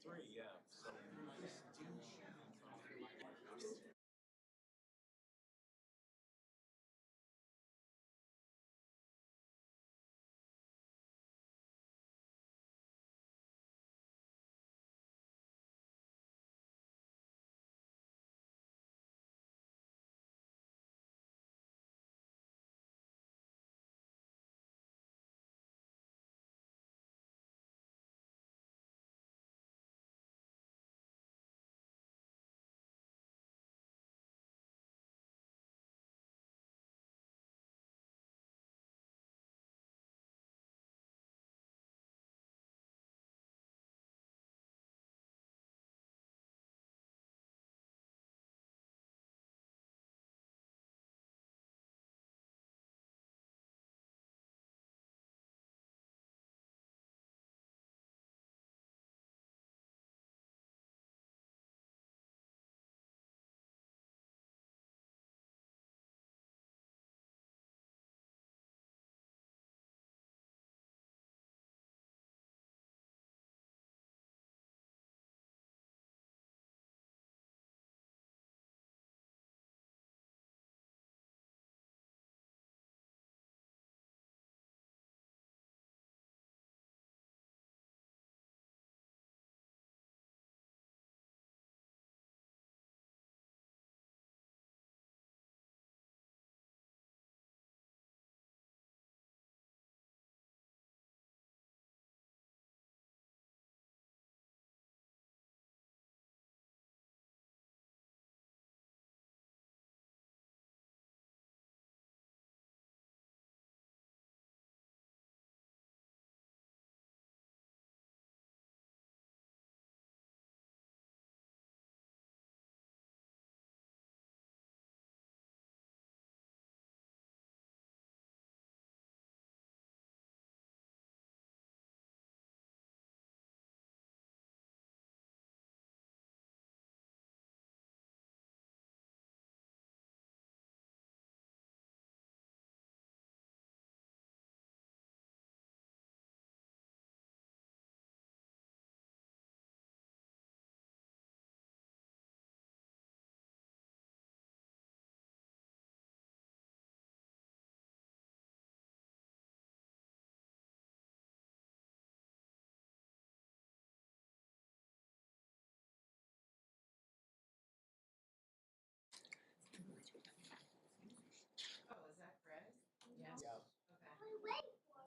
free, yeah. So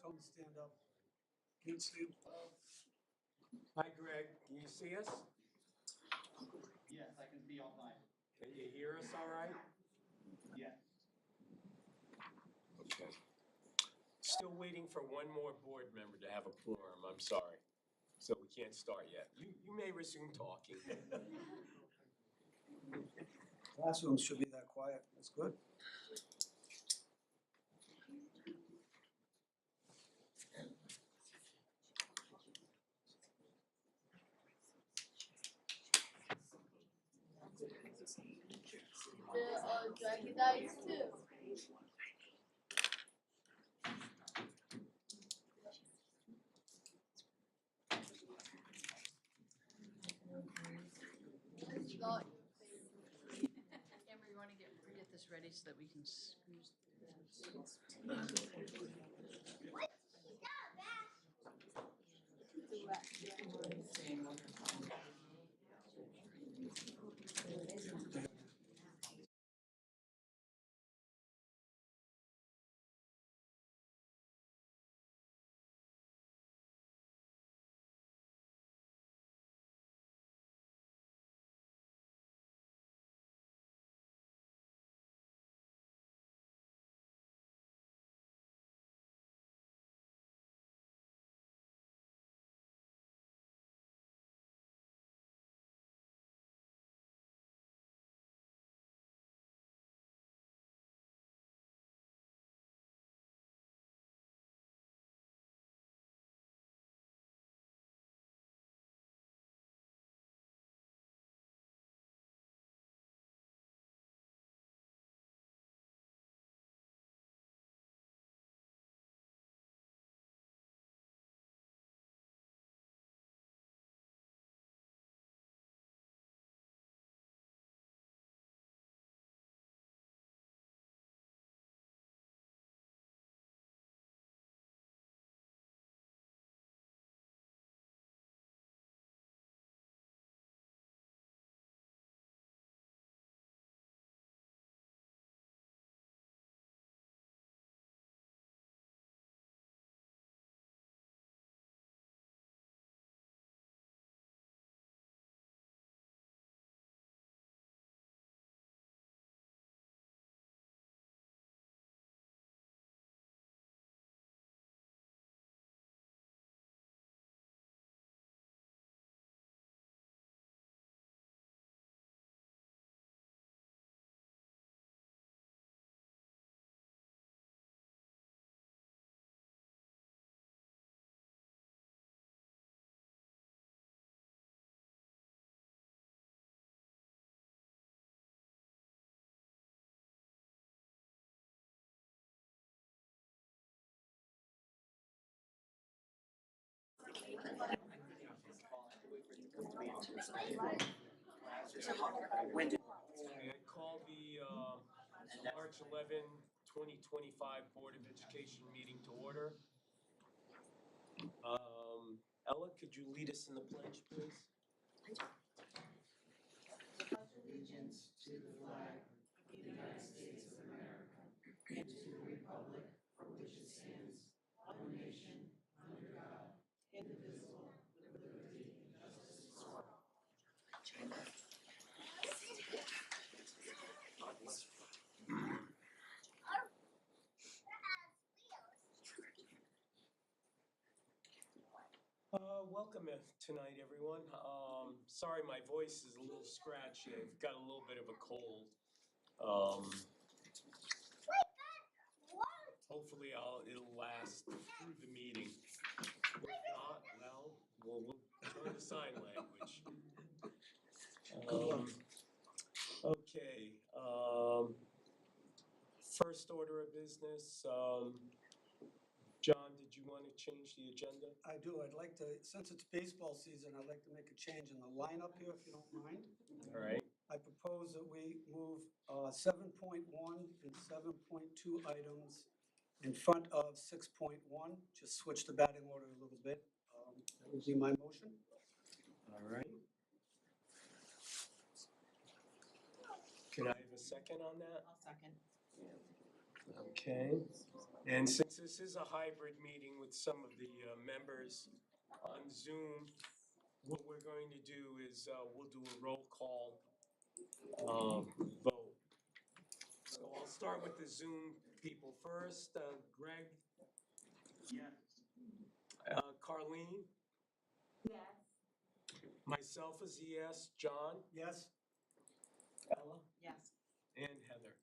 Tell him to stand up. Can you see him? hi, Greg. Can you see us? Yes, I can see all fine. Can you hear us all right? Yes. Okay. Still waiting for one more board member to have a quorum. I'm sorry. So we can't start yet. You may resume talking. Classrooms should be that quiet. That's good. The dragon dies too. Not Amber, you wanna get this ready so that we can squeeze I call the March 11, 2025 Board of Education meeting to order. Ella, could you lead us in the pledge, please? Welcome tonight, everyone. Sorry, my voice is a little scratchy. I've got a little bit of a cold. Hopefully, it'll last through the meeting. If not, well, we'll learn the sign language. Okay. First order of business. John, did you want to change the agenda? I do. I'd like to, since it's baseball season, I'd like to make a change in the lineup here, if you don't mind. All right. I propose that we move 7.1 and 7.2 items in front of 6.1. Just switch the batting order a little bit. That would be my motion. All right. Can I have a second on that? I'll second. Okay. And since this is a hybrid meeting with some of the members on Zoom, what we're going to do is we'll do a roll call vote. So I'll start with the Zoom people first. Greg? Yes. Carlene? Yes. Myself is a yes. John? Yes? Ella? Yes. And Heather?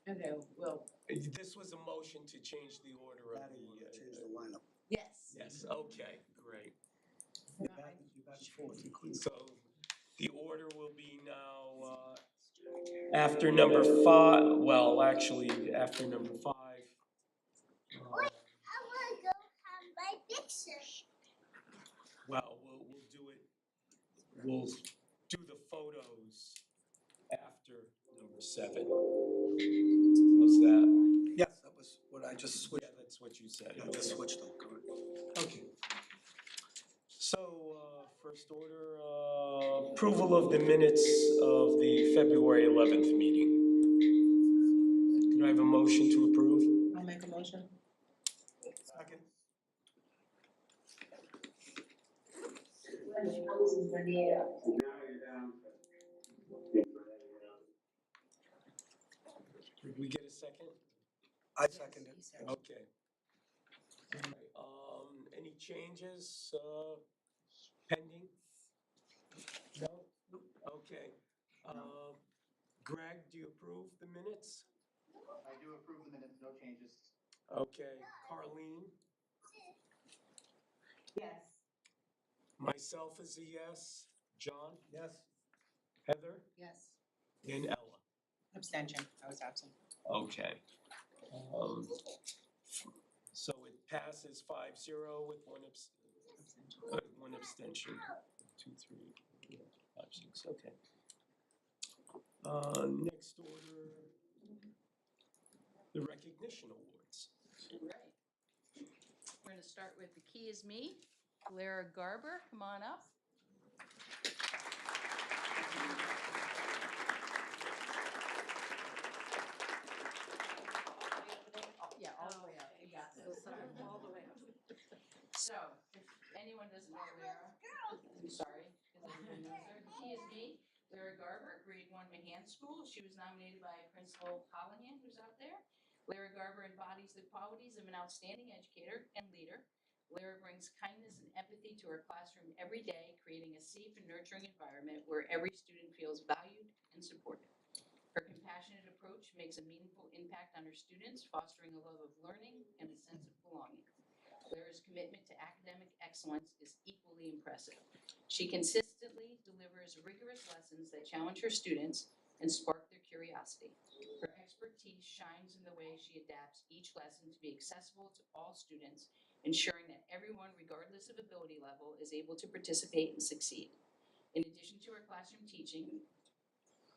Okay, well, This was a motion to change the order of Batting order, change the... the lineup. yes. Yes, okay, great. You're back and forth. You couldn't- So the order will be now after number 5, well, actually, after number 5. I want to go have my picture. Well, we'll do it, we'll do the photos after number 7. How's that? Yes, that was what I just switched. Yeah, that's what you said. I just switched them, correct. Okay. So, first order, approval of the minutes of the February 11th meeting. Could I have a motion to approve? I'll make a motion. Second. Did we get a second? I seconded. Okay. All right, any changes pending? No? Okay. Greg, do you approve the minutes? I do approve the minutes, no changes. Okay. Carlene? Yes. Myself is a yes. John? Yes? Heather? Yes. And Ella? Abstention, I was absent. Okay. So it passes 5-0 with one abstention. 2, 3, 4, 5, 6, okay. Next order, the recognition awards. Right. We're gonna start with The Key Is Me. Lara Garber, come on up. Yeah, all the way up, you got this. All the way up. So, if anyone doesn't know Lara, I'm sorry, because everyone knows her. The Key Is Me, Lara Garber, grade 1 Mahan School. She was nominated by Principal Callahan, who's out there. Lara Garber embodies the qualities of an outstanding educator and leader. Lara brings kindness and empathy to her classroom every day, creating a safe and nurturing environment where every student feels valued and supported. Her compassionate approach makes a meaningful impact on her students, fostering a love of learning and a sense of belonging. Lara's commitment to academic excellence is equally impressive. She consistently delivers rigorous lessons that challenge her students and spark their curiosity. Her expertise shines in the way she adapts each lesson to be accessible to all students, ensuring that every everyone, regardless of ability level, is able to participate and succeed. In addition to her classroom teaching,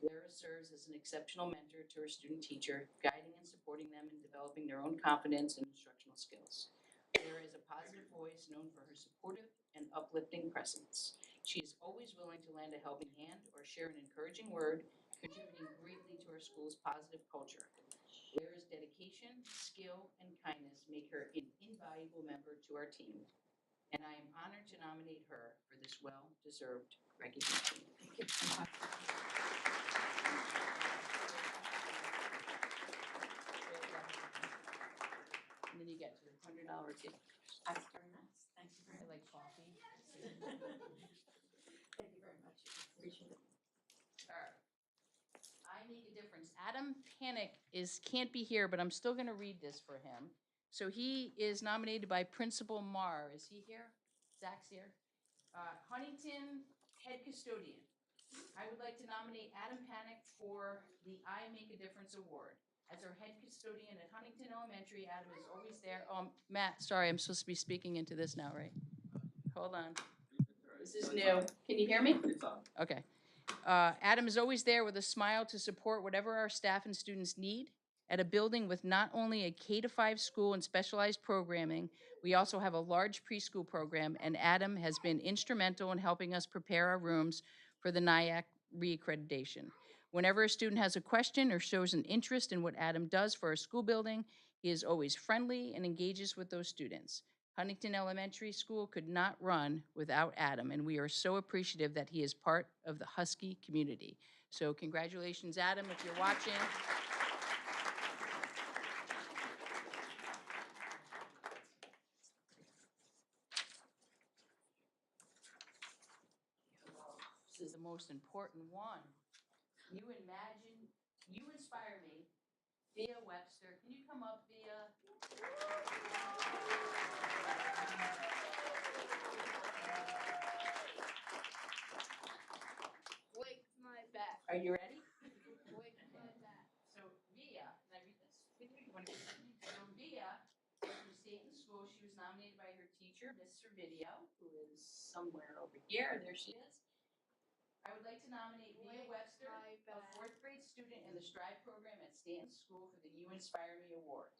Lara serves as an exceptional mentor to her student teacher, guiding and supporting them in developing their own confidence and instructional skills. Lara is a positive voice known for her supportive and uplifting presence. She is always willing to lend a helping hand or share an encouraging word, contributing greatly to our school's positive culture. Lara's dedication, skill, and kindness make her an invaluable member to our team, and I am honored to nominate her for this well-deserved recognition. And then you get your $100 gift. That's very nice. Thank you I very much. like coffee. Thank you very much. Appreciate it. All right. I make a difference. Adam Panic can't be here, but I'm still gonna read this for him. So he is nominated by Principal Marr. Is he here? Zach's here. Huntington Head Custodian. I would like to nominate Adam Panic for the I Make a Difference Award. As our head custodian at Huntington Elementary, Adam is always there. Matt, sorry, I'm supposed to be speaking into this now, right? Hold on. This is new. Can you hear me? Okay. Adam is always there with a smile to support whatever our staff and students need. At a building with not only a K-5 school and specialized programming, we also have a large preschool program, and Adam has been instrumental in helping us prepare our rooms for the NIAC reaccreditation. Whenever a student has a question or shows an interest in what Adam does for our school building, he is always friendly and engages with those students. Huntington Elementary School could not run without Adam, and we are so appreciative that he is part of the Husky community. So congratulations, Adam, if you're watching. This is the most important one. You inspire me. Via Webster, can you come up, Via? Wake my back. Are you ready? Wake my back. So Via, can I read this? So Via, from Stanton School, she was nominated by her teacher, Miss Servideo, who is somewhere over here. There she is. I would like to nominate Via Webster, a fourth grade student in the Strive program at Stanton School, for the You Inspire Me Award.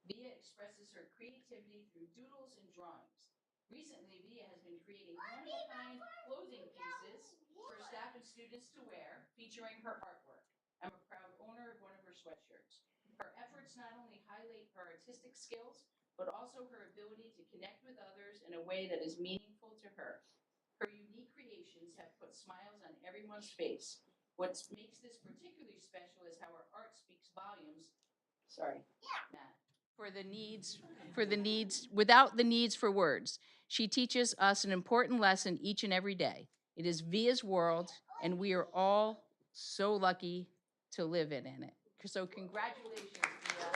Via expresses her creativity through doodles and drawings. Recently, Via has been creating one-of-a-kind clothing pieces for staff and students to wear, featuring her artwork. I'm a proud owner of one of her sweatshirts. Her efforts not only highlight her artistic skills, but also her ability to connect with others in a way that is meaningful to her. Her unique creations have put smiles on everyone's face. What makes this particularly special is how her art speaks volumes. Sorry, Matt. Without the needs for words. She teaches us an important lesson each and every day. It is Via's world, and we are all so lucky to live in it. So congratulations, Via.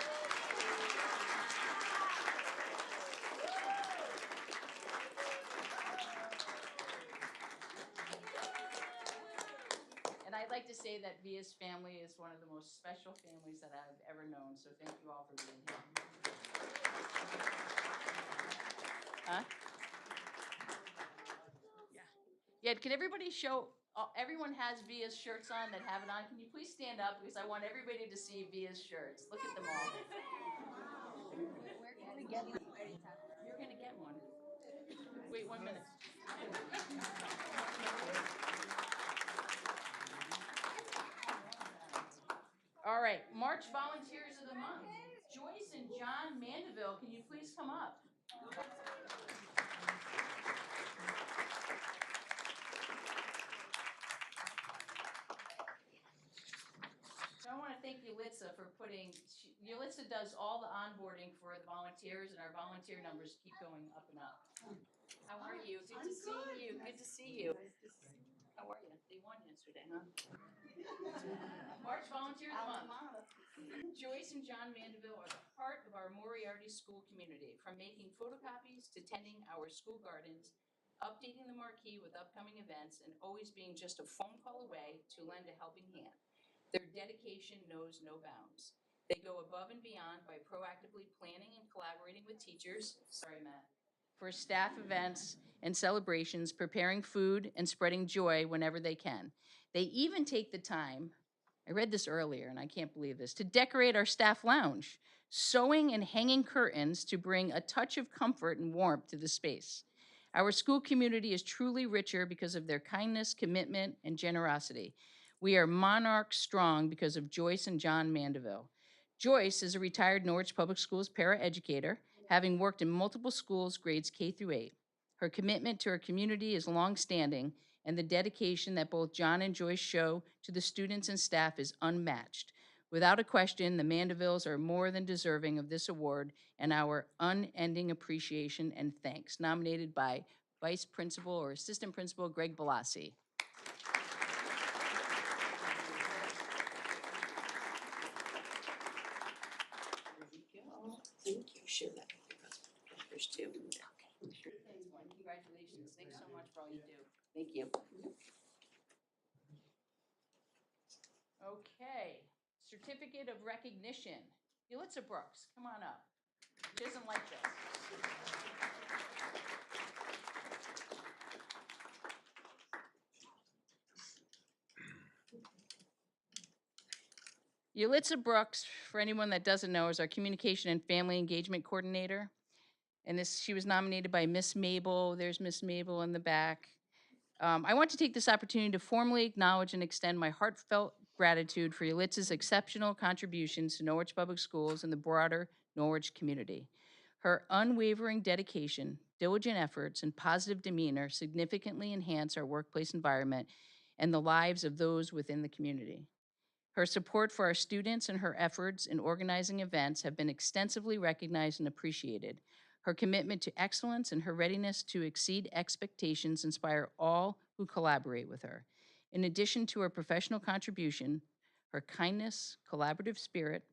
And I'd like to say that Via's family is one of the most special families that I've ever known, so thank you all for being here. Huh? Yeah, can everybody show, everyone has Via's shirts on that have it on. Can you please stand up, because I want everybody to see Via's shirts. Look at them all. Where can we get them? You're gonna get one. Wait 1 minute. All right, March Volunteers of the Month. Joyce and John Mandeville, can you please come up? So I want to thank Yulitza for Yulitza does all the onboarding for the volunteers, and our volunteer numbers keep going up and up. How are you? Good to see you. Good to see you. How are you? They won yesterday, huh? March Volunteer of the Month. Joyce and John Mandeville are the heart of our Moriarty school community, from making photocopies to tending our school gardens, updating the marquee with upcoming events, and always being just a phone call away to lend a helping hand. Their dedication knows no bounds. They go above and beyond by proactively planning and collaborating with teachers. Sorry, Matt. for staff events and celebrations, preparing food and spreading joy whenever they can. They even take the time, I read this earlier and I can't believe this, to decorate our staff lounge, sewing and hanging curtains to bring a touch of comfort and warmth to the space. Our school community is truly richer because of their kindness, commitment, and generosity. We are Monarch strong because of Joyce and John Mandeville. Joyce is a retired Norwich Public Schools paraeducator, having worked in multiple schools, grades K through 8. Her commitment to her community is longstanding, and the dedication that both John and Joyce show to the students and staff is unmatched. Without a question, the Mandevilles are more than deserving of this award and our unending appreciation and thanks. Nominated by Vice Principal or Assistant Principal Greg Balassi. Thank you. Share that with your papers too. Congratulations. Thanks so much for all you do. Thank you. Okay, certificate of recognition. Yulitza Brooks, come on up. She doesn't like this. Yulitza Brooks, for anyone that doesn't know, is our Communication and Family Engagement Coordinator. And she was nominated by Miss Mabel. There's Miss Mabel in the back. I want to take this opportunity to formally acknowledge and extend my heartfelt gratitude for Yulitza's exceptional contributions to Norwich Public Schools and the broader Norwich community. Her unwavering dedication, diligent efforts, and positive demeanor significantly enhance our workplace environment and the lives of those within the community. Her support for our students and her efforts in organizing events have been extensively recognized and appreciated. Her commitment to excellence and her readiness to exceed expectations inspire all who collaborate with her. In addition to her professional contribution, her kindness, collaborative spirit,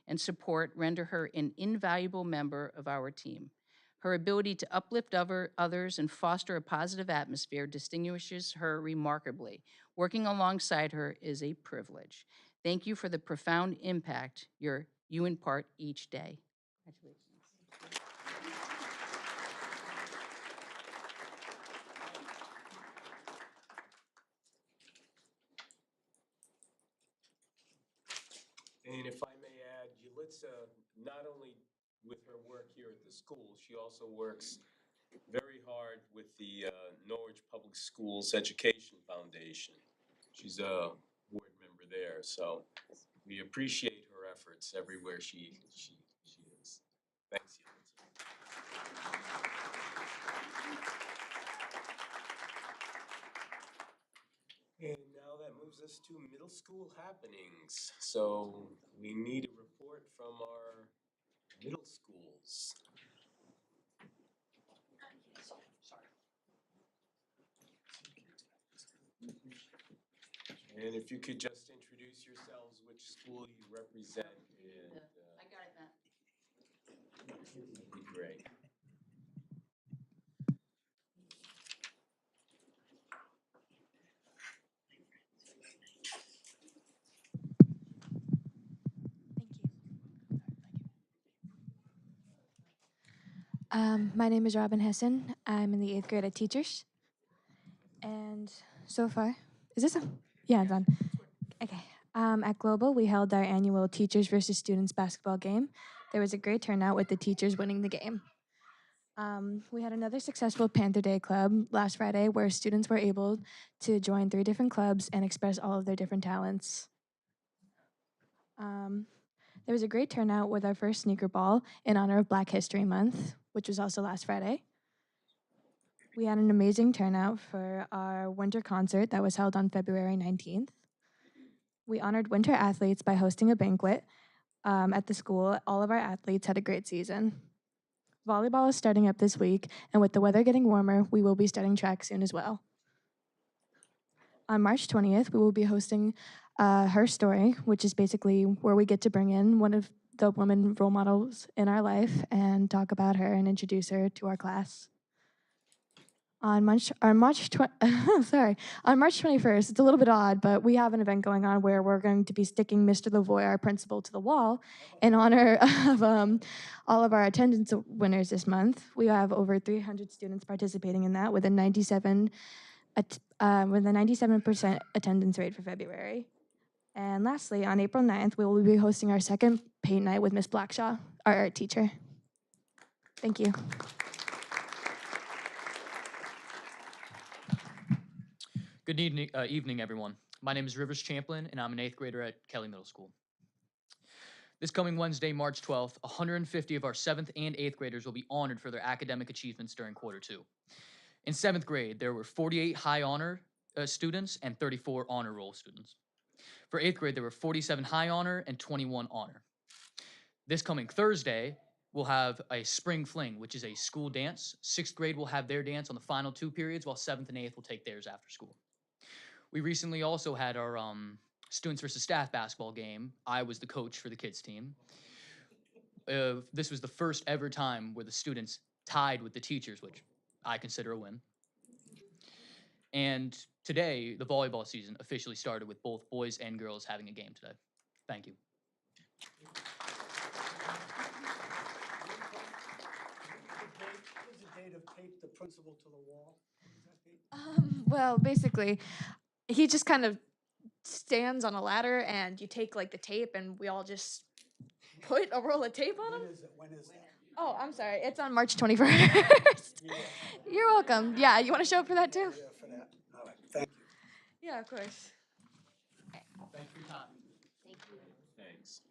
and support render her an invaluable member of our team. Her ability to uplift others and foster a positive atmosphere distinguishes her remarkably. Working alongside her is a privilege. Thank you for the profound impact you impart each day. Congratulations. And if I may add, Yulitza, not only with her work here at the school, she also works very hard with the Norwich Public Schools Education Foundation. She's a board member there, so we appreciate her efforts everywhere she is. Thanks, Yulitza. And now that moves us to middle school happenings. So we need a report from our middle schools. And if you could just introduce yourselves, which school you represent, and I got it, Matt. that'd be great. My name is Robin Hessen. I'm in the 8th grade at Teachers. And so far, is this on? Yeah, it's on. Okay. At Global, we held our annual Teachers versus Students basketball game. There was a great turnout with the teachers winning the game. We had another successful Panther Day Club last Friday where students were able to join 3 different clubs and express all of their different talents. There was a great turnout with our first sneaker ball in honor of Black History Month, which was also last Friday. We had an amazing turnout for our winter concert that was held on February 19th. We honored winter athletes by hosting a banquet at the school. All of our athletes had a great season. Volleyball is starting up this week, and with the weather getting warmer, we will be starting track soon as well. On March 20th, we will be hosting Her Story, which is basically where we get to bring in one of the women role models in our life and talk about her and introduce her to our class. On on March 21st, it's a little bit odd, but we have an event going on where we're going to be sticking Mr. Lavoy, our principal, to the wall in honor of all of our attendance winners this month. We have over 300 students participating in that with a 97% attendance rate for February. And lastly, on April 9th, we will be hosting our second paint night with Miss Blackshaw, our art teacher. Thank you. Good evening, everyone. My name is Rivers Champlin, and I'm an 8th grader at Kelly Middle School. This coming Wednesday, March 12th, 150 of our 7th and 8th graders will be honored for their academic achievements during quarter 2. In 7th grade, there were 48 high honor students and 34 honor roll students. For 8th grade, there were 47 high honor and 21 honor. This coming Thursday, we'll have a spring fling, which is a school dance. 6th grade will have their dance on the final 2 periods, while 7th and 8th will take theirs after school. We recently also had our students versus staff basketball game. I was the coach for the kids team. This was the first ever time where the students tied with the teachers, which I consider a win. And today, the volleyball season officially started with both boys and girls having a game today. Thank you. What was the date of tape the principal to the wall? What was that date? Well, basically, he just kind of stands on a ladder and you take like the tape and we all just put a roll of tape on him. When is it? When is that? Oh, I'm sorry. It's on March 21st. Yeah. You're welcome. Yeah, you want to show up for that too? Yeah, for that. All right, thank you. Yeah, of course. Thanks for your time. Thanks.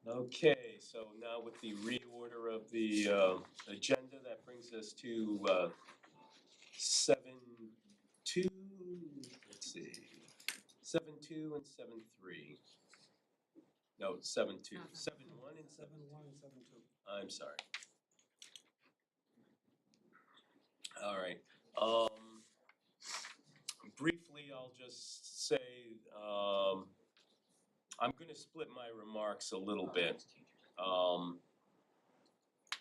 Okay, so now with the reorder of the agenda, that brings us to 7-2, let's see, 7-2 and 7-3. No, 7-2, 7-1 and 7-2. 7-1 and 7-2. I'm sorry. All right. Briefly, I'll just say I'm going to split my remarks a little bit.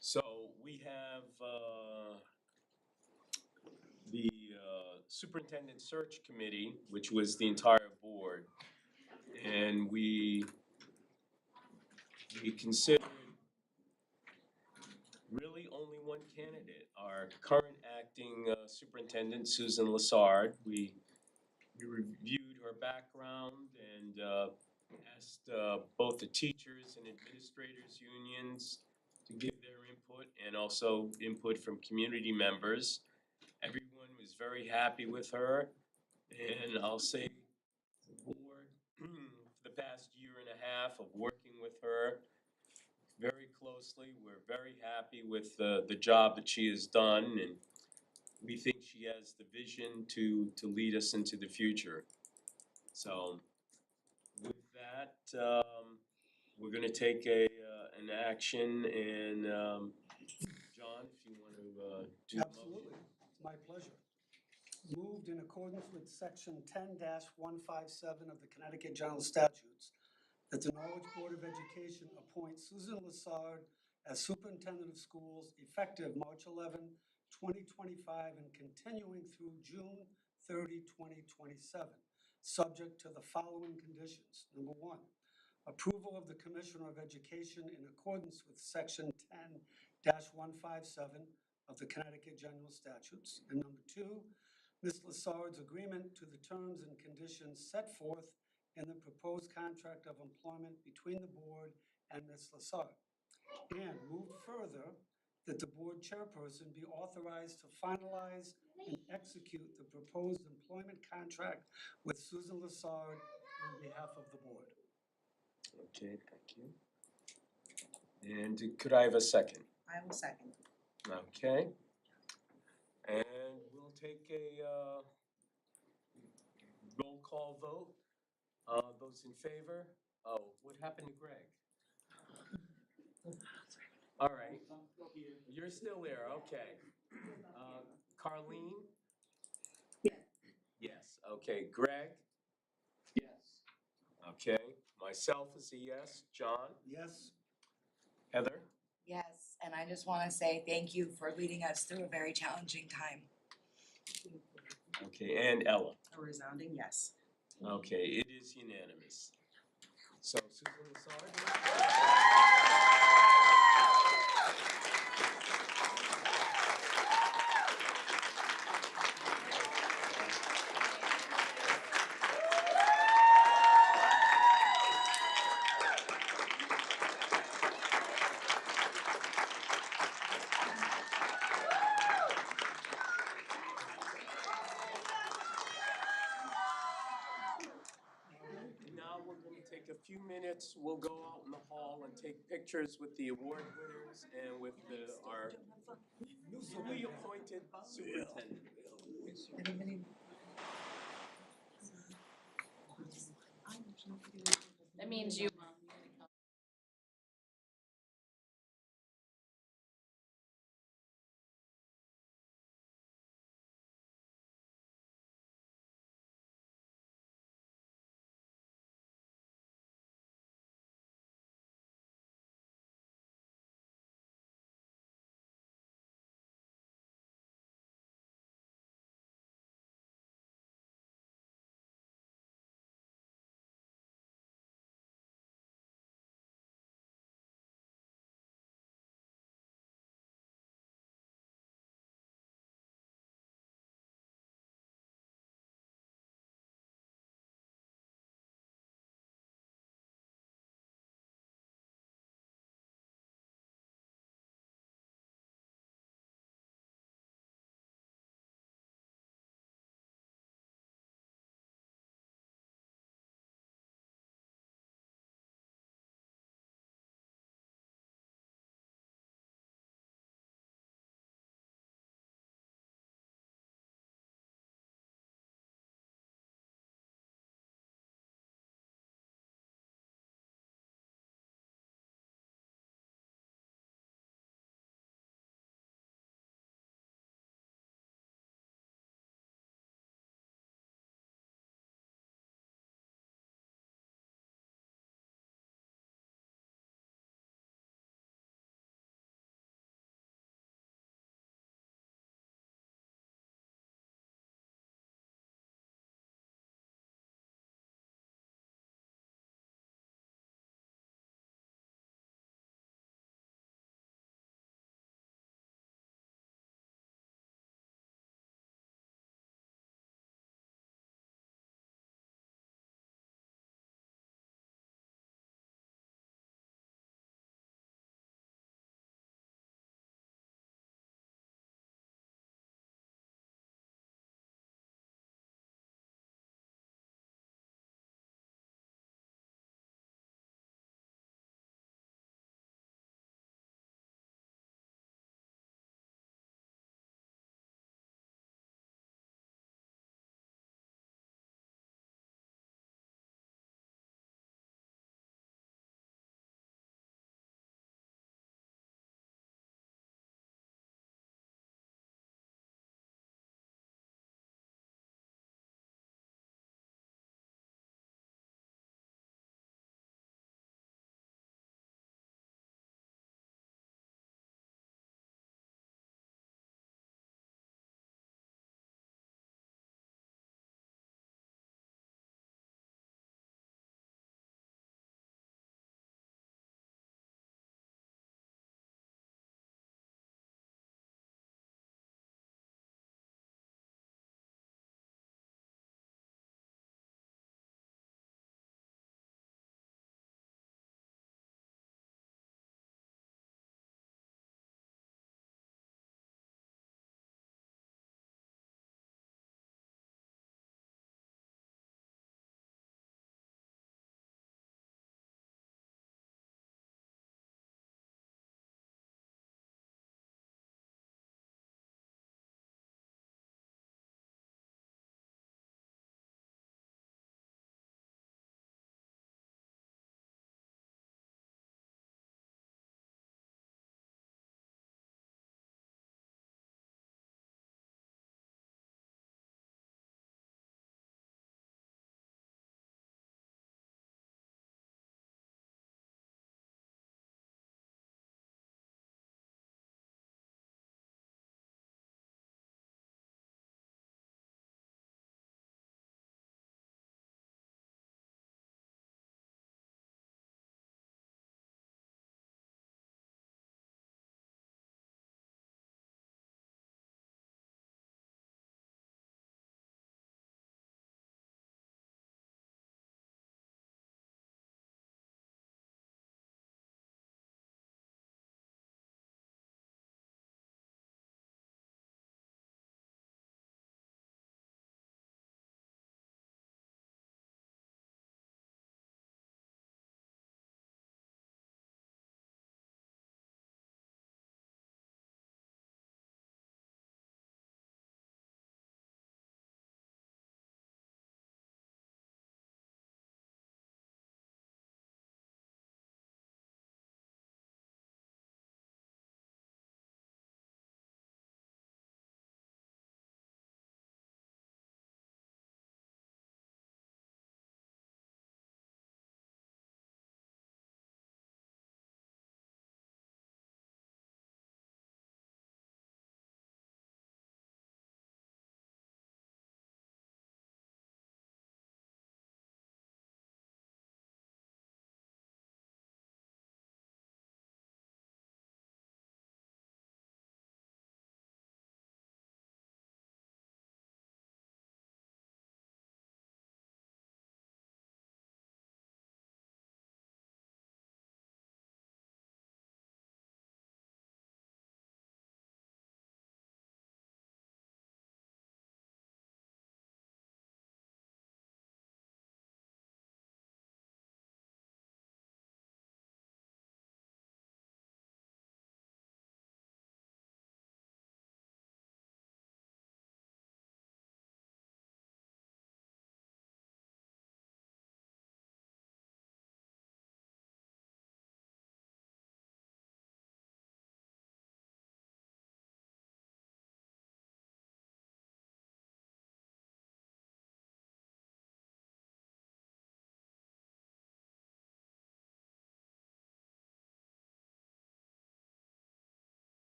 So we have the Superintendent Search Committee, which was the entire board, and we considered really only one candidate, our current acting superintendent, Susan Lassard. We reviewed her background and asked both the teachers and administrators unions to give their input and also input from community members. Everyone was very happy with her, and I'll say the board, for the past year and a half of working with her very closely, we're very happy with the job that she has done, and we think she has the vision to lead us into the future. So with that, we're going to take an action, and John, if you want to do the motion. Absolutely, it's my pleasure. Moved in accordance with section 10-157 of the Connecticut General Statutes that the Norwich Board of Education appoint Susan Lassard as Superintendent of Schools effective March 11, 2025 and continuing through June 30, 2027, subject to the following conditions. Number 1, approval of the Commissioner of Education in accordance with section 10-157 of the Connecticut General Statutes. And number 2, Ms. Lassard's agreement to the terms and conditions set forth in the proposed contract of employment between the board and Ms. Lassard. And moved further, that the board chairperson be authorized to finalize and execute the proposed employment contract with Susan Lassard on behalf of the board. Okay, thank you. And could I have a second? I will second. Okay. And we'll take a roll call vote. Those in favor? Oh, what happened to Greg? All right. You're still there, okay. Carlene? Yes. Yes, okay. Greg? Yes. Okay. Myself is a yes. John? Yes? Heather? Yes. And I just wanna say thank you for leading us through a very challenging time. Okay, and Ella. A resounding yes. Okay, it is unanimous. So Susan Lassard. Now we're going to take a few minutes. We'll go out in the hall and take pictures with the award winners and with our newly appointed superintendent. That means you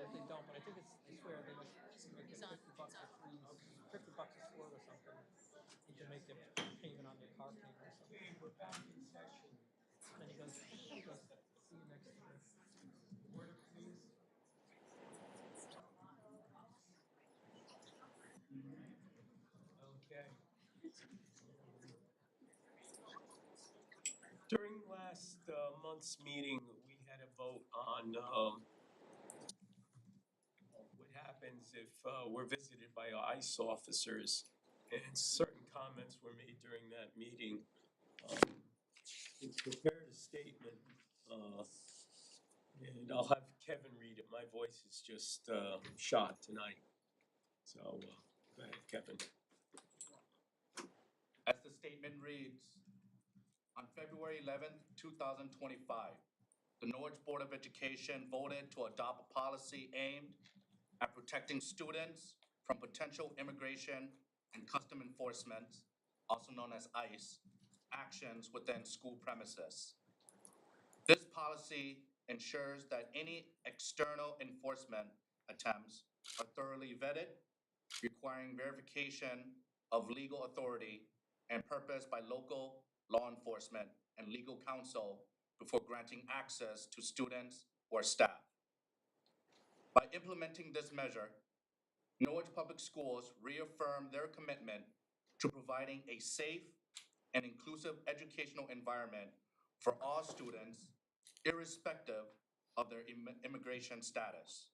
if they don't, but I think it's, I swear, they must make it $50 a freeze, $50 a slug or something. You can make their payment on their car payment or something. Then he goes, see you next year. Okay. During last month's meeting, we had a vote on what happens if we're visited by ICE officers. And certain comments were made during that meeting. We prepared a statement, and I'll have Kevin read it. My voice is just shot tonight. So go ahead, Kevin. As the statement reads, on February 11th, 2025, the Norwich Board of Education voted to adopt a policy aimed at protecting students from potential immigration and custom enforcement, also known as ICE, actions within school premises. This policy ensures that any external enforcement attempts are thoroughly vetted, requiring verification of legal authority and purpose by local law enforcement and legal counsel before granting access to students or staff. By implementing this measure, Norwich Public Schools reaffirm their commitment to providing a safe and inclusive educational environment for all students, irrespective of their immigration status.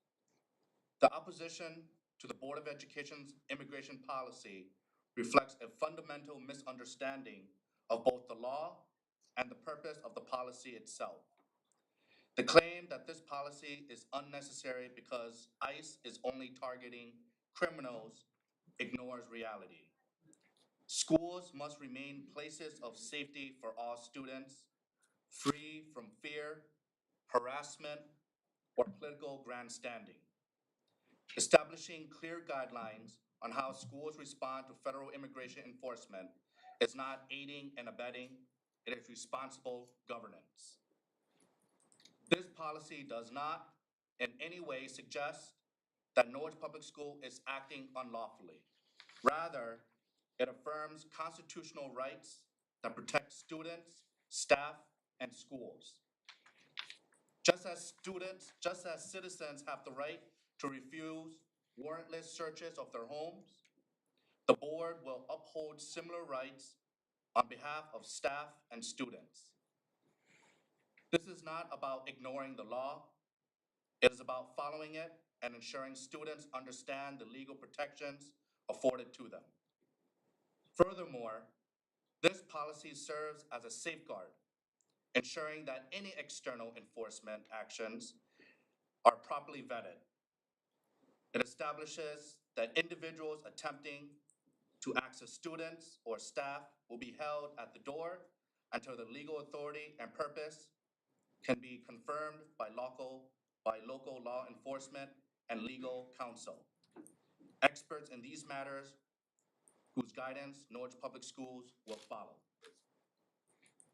The opposition to the Board of Education's immigration policy reflects a fundamental misunderstanding of both the law and the purpose of the policy itself. The claim that this policy is unnecessary because ICE is only targeting criminals ignores reality. Schools must remain places of safety for all students, free from fear, harassment, or political grandstanding. Establishing clear guidelines on how schools respond to federal immigration enforcement is not aiding and abetting, it is responsible governance. This policy does not in any way suggest that Norwich Public School is acting unlawfully. Rather, it affirms constitutional rights that protect students, staff, and schools. Just as citizens have the right to refuse warrantless searches of their homes, the board will uphold similar rights on behalf of staff and students. This is not about ignoring the law. It is about following it and ensuring students understand the legal protections afforded to them. Furthermore, this policy serves as a safeguard, ensuring that any external enforcement actions are properly vetted. It establishes that individuals attempting to access students or staff will be held at the door until the legal authority and purpose can be confirmed by local law enforcement and legal counsel. Experts in these matters whose guidance Norwich Public Schools will follow.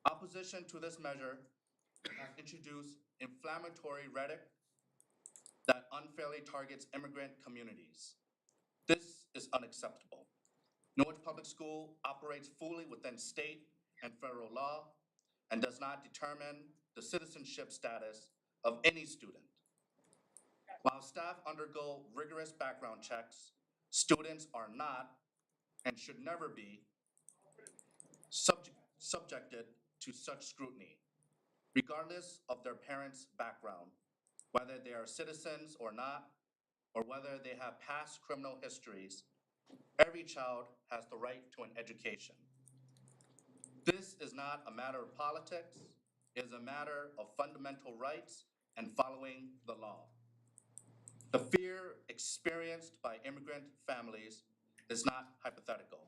Opposition to this measure has introduced inflammatory rhetoric that unfairly targets immigrant communities. This is unacceptable. Norwich Public School operates fully within state and federal law and does not determine the citizenship status of any student. While staff undergo rigorous background checks, students are not and should never be subjected to such scrutiny, regardless of their parents' background, whether they are citizens or not, or whether they have past criminal histories. Every child has the right to an education. This is not a matter of politics, it is a matter of fundamental rights and following the law. The fear experienced by immigrant families is not hypothetical.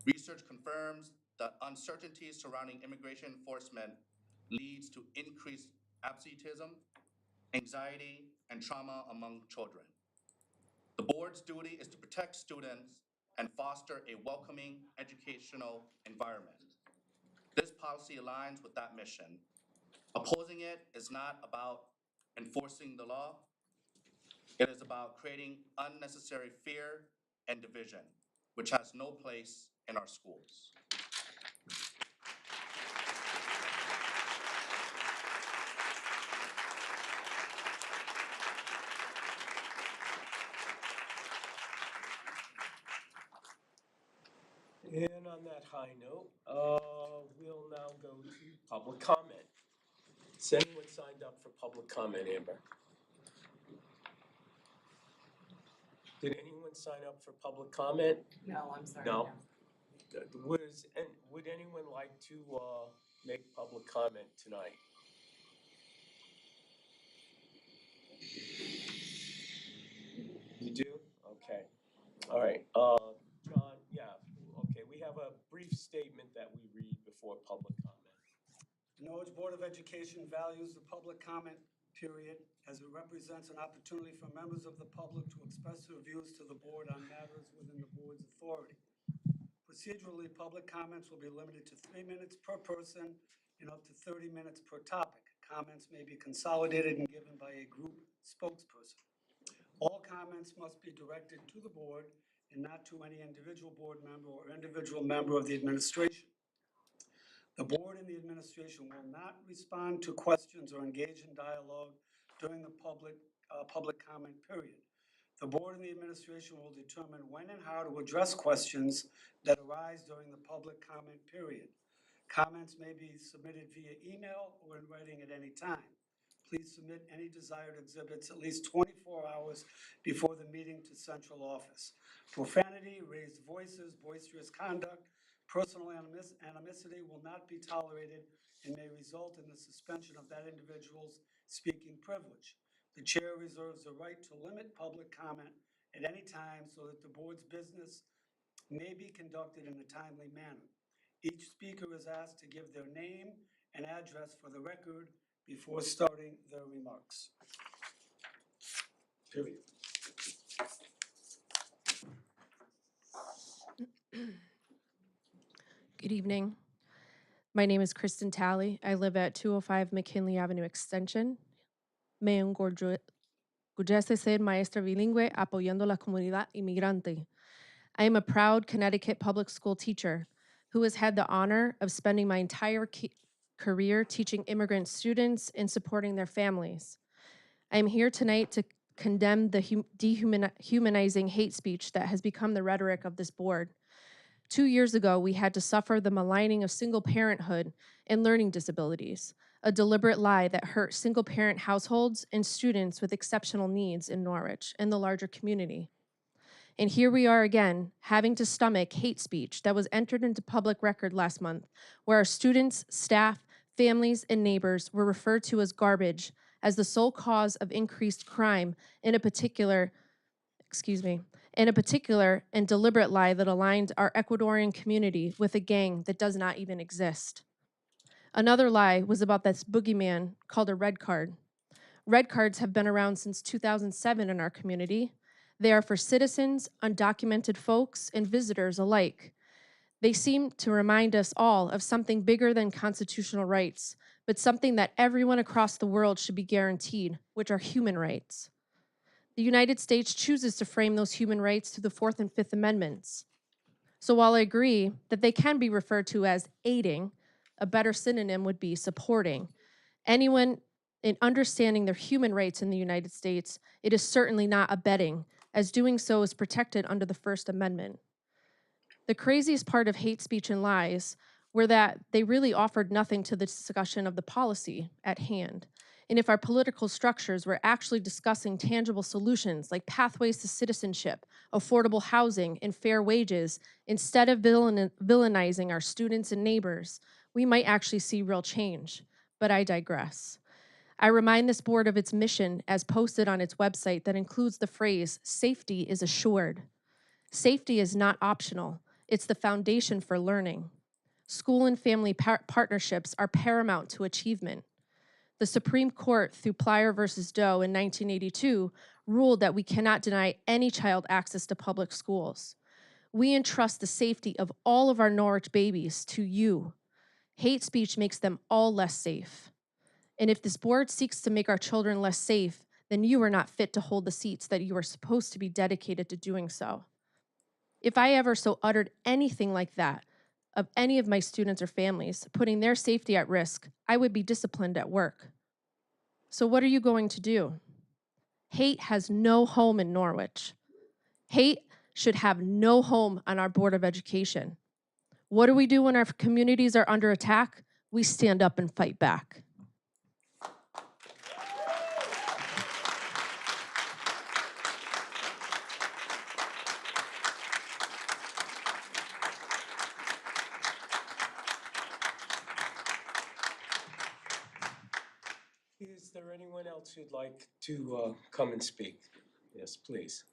Research confirms that uncertainty surrounding immigration enforcement leads to increased absenteeism, anxiety, and trauma among children. The board's duty is to protect students and foster a welcoming educational environment. This policy aligns with that mission. Opposing it is not about enforcing the law, It is about creating unnecessary fear and division, which has no place in our schools. And on that high note, we'll now go to public comment. Has anyone signed up for public comment, Amber? Did anyone sign up for public comment? No, I'm sorry. No. Would anyone like to make public comment tonight? You do? Okay. All right. John, yeah, okay, we have a brief statement that we read before public comment. The Norwich Board of Education values the public comment period as it represents an opportunity for members of the public to express their views to the board on matters within the board's authority. Procedurally, public comments will be limited to 3 minutes per person and up to 30 minutes per topic. Comments may be consolidated and given by a group spokesperson. All comments must be directed to the board and not to any individual board member or individual member of the administration. The board and the administration will not respond to questions or engage in dialogue during the public comment period. The board and the administration will determine when and how to address questions that arise during the public comment period. Comments may be submitted via email or in writing at any time. Please submit any desired exhibits at least 24 hours before the meeting to central office. Profanity, raised voices, boisterous conduct, personal animosity will not be tolerated and may result in the suspension of that individual's speaking privilege. The chair reserves the right to limit public comment at any time so that the board's business may be conducted in a timely manner. Each speaker is asked to give their name and address for the record before starting their remarks. Period. Good evening. My name is Kristen Talley. I live at 205 McKinley Avenue Extension. Me enorgullece ser maestra bilingüe apoyando la comunidad inmigrante. I am a proud Connecticut public school teacher who has had the honor of spending my entire career teaching immigrant students and supporting their families. I am here tonight to condemn the dehumanizing hate speech that has become the rhetoric of this board. 2 years ago, we had to suffer the maligning of single parenthood and learning disabilities, a deliberate lie that hurt single parent households and students with exceptional needs in Norwich and the larger community. And here we are again, having to stomach hate speech that was entered into public record last month, where our students, staff, families, and neighbors were referred to as garbage as the sole cause of increased crime in a particular and deliberate lie that aligned our Ecuadorian community with a gang that does not even exist. Another lie was about this boogeyman called a red card. Red cards have been around since 2007 in our community. They are for citizens, undocumented folks, and visitors alike. They seem to remind us all of something bigger than constitutional rights, but something that everyone across the world should be guaranteed, which are human rights. The United States chooses to frame those human rights through the Fourth and Fifth Amendments. So while I agree that they can be referred to as aiding, a better synonym would be supporting. Anyone in understanding their human rights in the United States, it is certainly not abetting, as doing so is protected under the First Amendment. The craziest part of hate speech and lies were that they really offered nothing to the discussion of the policy at hand. And if our political structures were actually discussing tangible solutions like pathways to citizenship, affordable housing, and fair wages, instead of villainizing our students and neighbors, we might actually see real change. But I digress. I remind this board of its mission as posted on its website that includes the phrase, safety is assured. Safety is not optional. It's the foundation for learning. School and family partnerships are paramount to achievement. The Supreme Court, through Plyer versus Doe in 1982, ruled that we cannot deny any child access to public schools. We entrust the safety of all of our Norwich babies to you. Hate speech makes them all less safe. And if this board seeks to make our children less safe, then you are not fit to hold the seats that you are supposed to be dedicated to doing so. If I ever so uttered anything like that of any of my students or families, putting their safety at risk, I would be disciplined at work. So what are you going to do? Hate has no home in Norwich. Hate should have no home on our Board of Education. What do we do when our communities are under attack? We stand up and fight back. Is there anyone else who'd like to come and speak? Yes, please.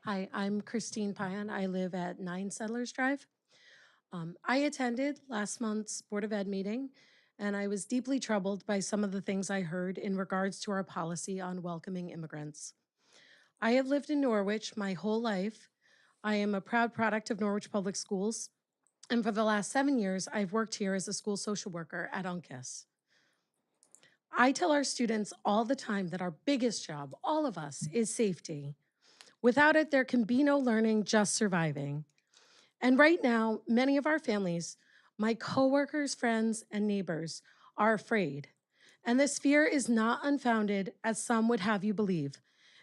Hi, I'm Christine Payan. I live at 9 Settlers Drive. I attended last month's Board of Ed meeting, and I was deeply troubled by some of the things I heard in regards to our policy on welcoming immigrants. I have lived in Norwich my whole life. I am a proud product of Norwich Public Schools, and for the last 7 years, I've worked here as a school social worker at UNCUS. I tell our students all the time that our biggest job, all of us, is safety. Without it, there can be no learning, just surviving. And right now, many of our families, my coworkers, friends, and neighbors, are afraid. And this fear is not unfounded, as some would have you believe.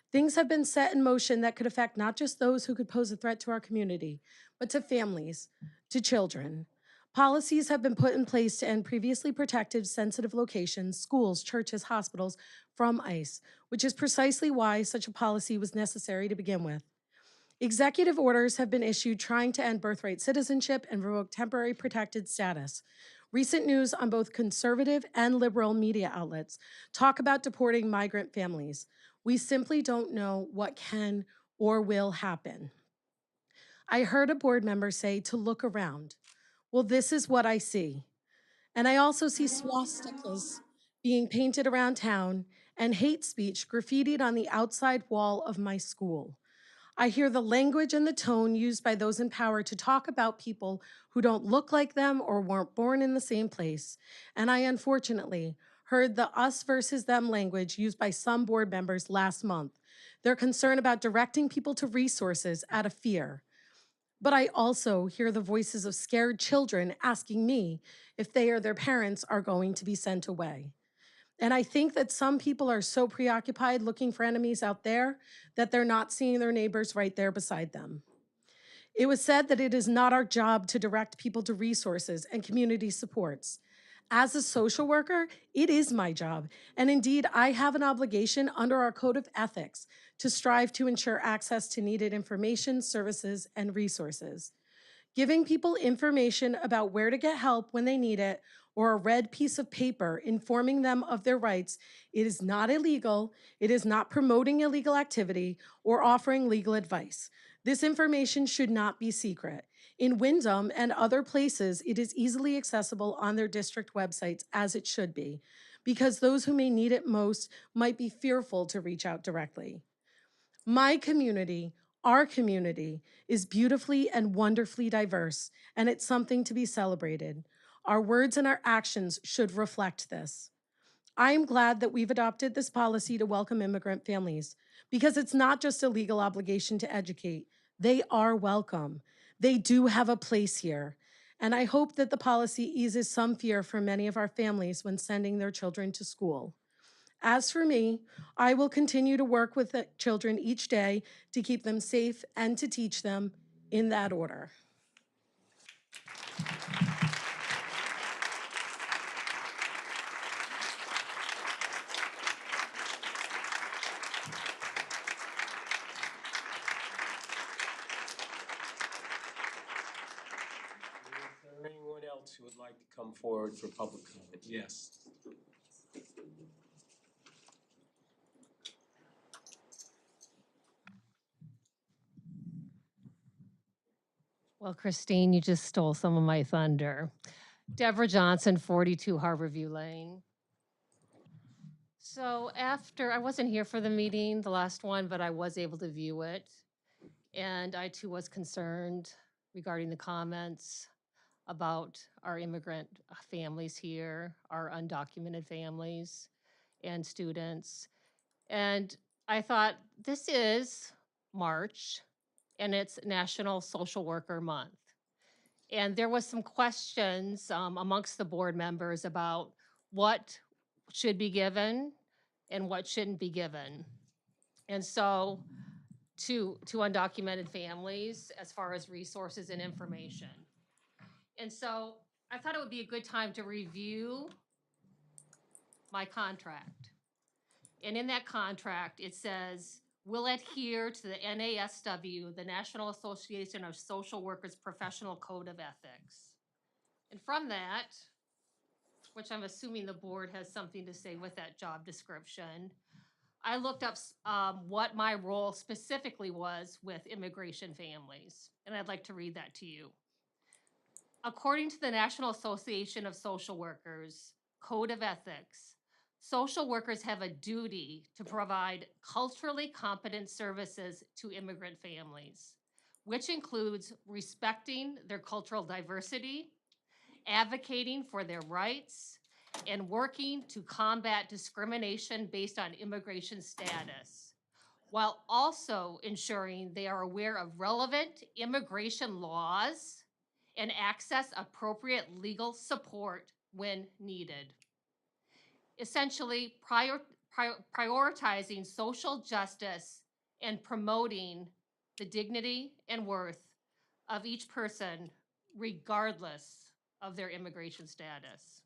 Things have been set in motion that could affect not just those who could pose a threat to our community, but to families, to children. Policies have been put in place to end previously protected sensitive locations, schools, churches, hospitals, from ICE, which is precisely why such a policy was necessary to begin with. Executive orders have been issued trying to end birthright citizenship and revoke temporary protected status. Recent news on both conservative and liberal media outlets talk about deporting migrant families. We simply don't know what can or will happen. I heard a board member say to look around. Well, this is what I see. And I also see swastikas being painted around town and hate speech graffitied on the outside wall of my school. I hear the language and the tone used by those in power to talk about people who don't look like them or weren't born in the same place. And I unfortunately heard the us versus them language used by some board members last month. They're concerned about directing people to resources out of fear. But I also hear the voices of scared children asking me if they or their parents are going to be sent away. And I think that some people are so preoccupied looking for enemies out there that they're not seeing their neighbors right there beside them. It was said that it is not our job to direct people to resources and community supports. As a social worker, it is my job. And indeed, I have an obligation under our code of ethics to strive to ensure access to needed information, services, and resources. Giving people information about where to get help when they need it, or a red piece of paper informing them of their rights, it is not illegal, it is not promoting illegal activity or offering legal advice. This information should not be secret. In Wyndham and other places, it is easily accessible on their district websites, as it should be, because those who may need it most might be fearful to reach out directly. My community, our community, is beautifully and wonderfully diverse, and it's something to be celebrated. Our words and our actions should reflect this. I am glad that we've adopted this policy to welcome immigrant families, because it's not just a legal obligation to educate. They are welcome. They do have a place here. And I hope that the policy eases some fear for many of our families when sending their children to school. As for me, I will continue to work with the children each day to keep them safe and to teach them in that order. Is there anyone else who would like to come forward for public comment? Yes. Well, Christine, you just stole some of my thunder. Deborah Johnson, 42 Harborview Lane. So I wasn't here for the meeting, the last one, but I was able to view it. And I too was concerned regarding the comments. about our immigrant families here, our undocumented families and students. And I thought, this is March, and it's National Social Worker Month. And there was some questions amongst the board members about what should be given and what shouldn't be given. And so to undocumented families as far as resources and information. And so I thought it would be a good time to review my contract. And in that contract, it says, will adhere to the NASW, the National Association of Social Workers Professional Code of Ethics. And from that, which I'm assuming the board has something to say with that job description, I looked up what my role specifically was with immigration families, and I'd like to read that to you. According to the National Association of Social Workers Code of Ethics, social workers have a duty to provide culturally competent services to immigrant families, which includes respecting their cultural diversity, advocating for their rights, and working to combat discrimination based on immigration status, while also ensuring they are aware of relevant immigration laws and access appropriate legal support when needed. Essentially, prioritizing social justice and promoting the dignity and worth of each person, regardless of their immigration status.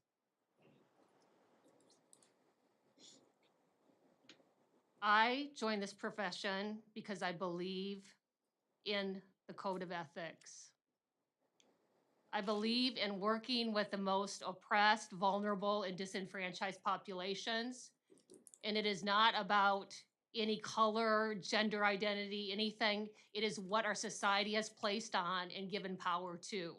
I joined this profession because I believe in the code of ethics. I believe in working with the most oppressed, vulnerable, and disenfranchised populations. And it is not about any color, gender identity, anything. It is what our society has placed on and given power to.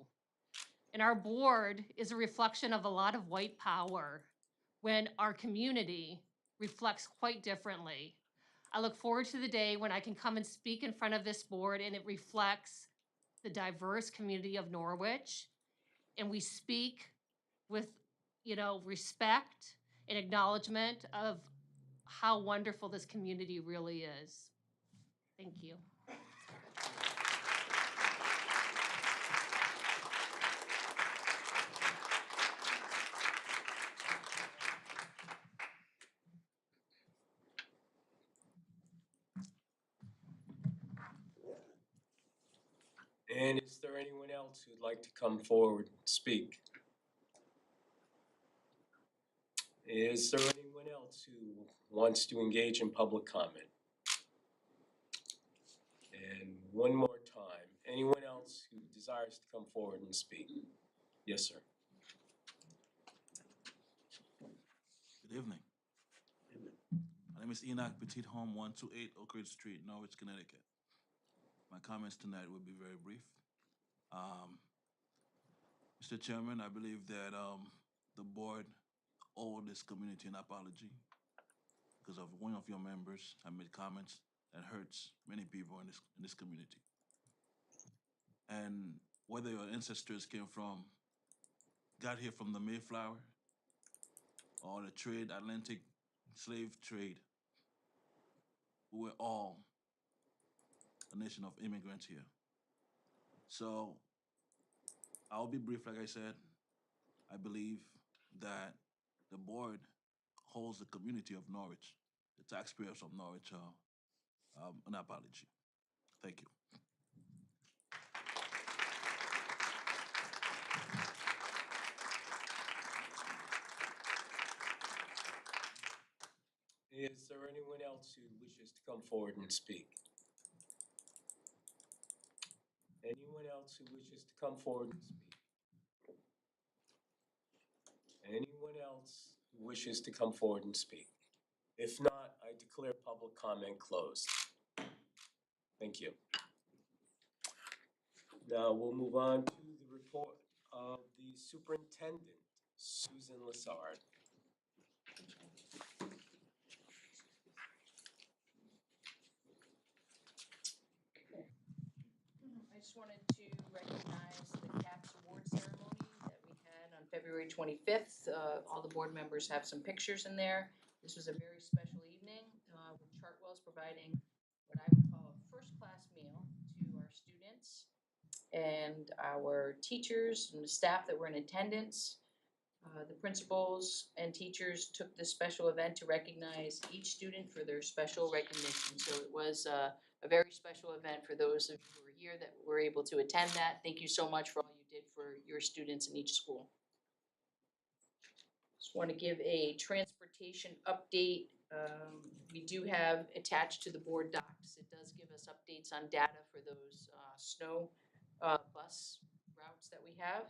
And our board is a reflection of a lot of white power when our community reflects quite differently. I look forward to the day when I can come and speak in front of this board and it reflects the diverse community of Norwich, and we speak with, respect and acknowledgement of how wonderful this community really is. Thank you. And is there anyone else who'd like to come forward and speak? Is there anyone else who wants to engage in public comment? And one more time, anyone else who desires to come forward and speak? Yes, sir. Good evening. My name is Enoch Petit Home, 128 Oak Ridge Street, Norwich, Connecticut. My comments tonight will be very brief. Mr. Chairman, I believe that the board owed this community an apology because of one of your members have made comments that hurts many people in this community. And whether your ancestors got here from the Mayflower or the Atlantic slave trade, we were all a nation of immigrants here. So I'll be brief, like I said. I believe that the board holds the community of Norwich, the taxpayers of Norwich, an apology. Thank you. Is there anyone else who wishes to come forward and speak? Anyone else who wishes to come forward and speak? Anyone else who wishes to come forward and speak? If not, I declare public comment closed. Thank you. Now we'll move on to the report of the superintendent, Susan Lassard. I just wanted to recognize the CAPS award ceremony February 25th. All the board members have some pictures in there. This was a very special evening with Chartwell's providing what I would call a first-class meal to our students and our teachers and the staff that were in attendance. The principals and teachers took this special event to recognize each student for their special recognition. So it was a very special event for those of you who were here that were able to attend that. Thank you so much for all you did for your students in each school. Just want to give a transportation update. We do have attached to the board docs, it does give us updates on data for those snow bus routes that we have.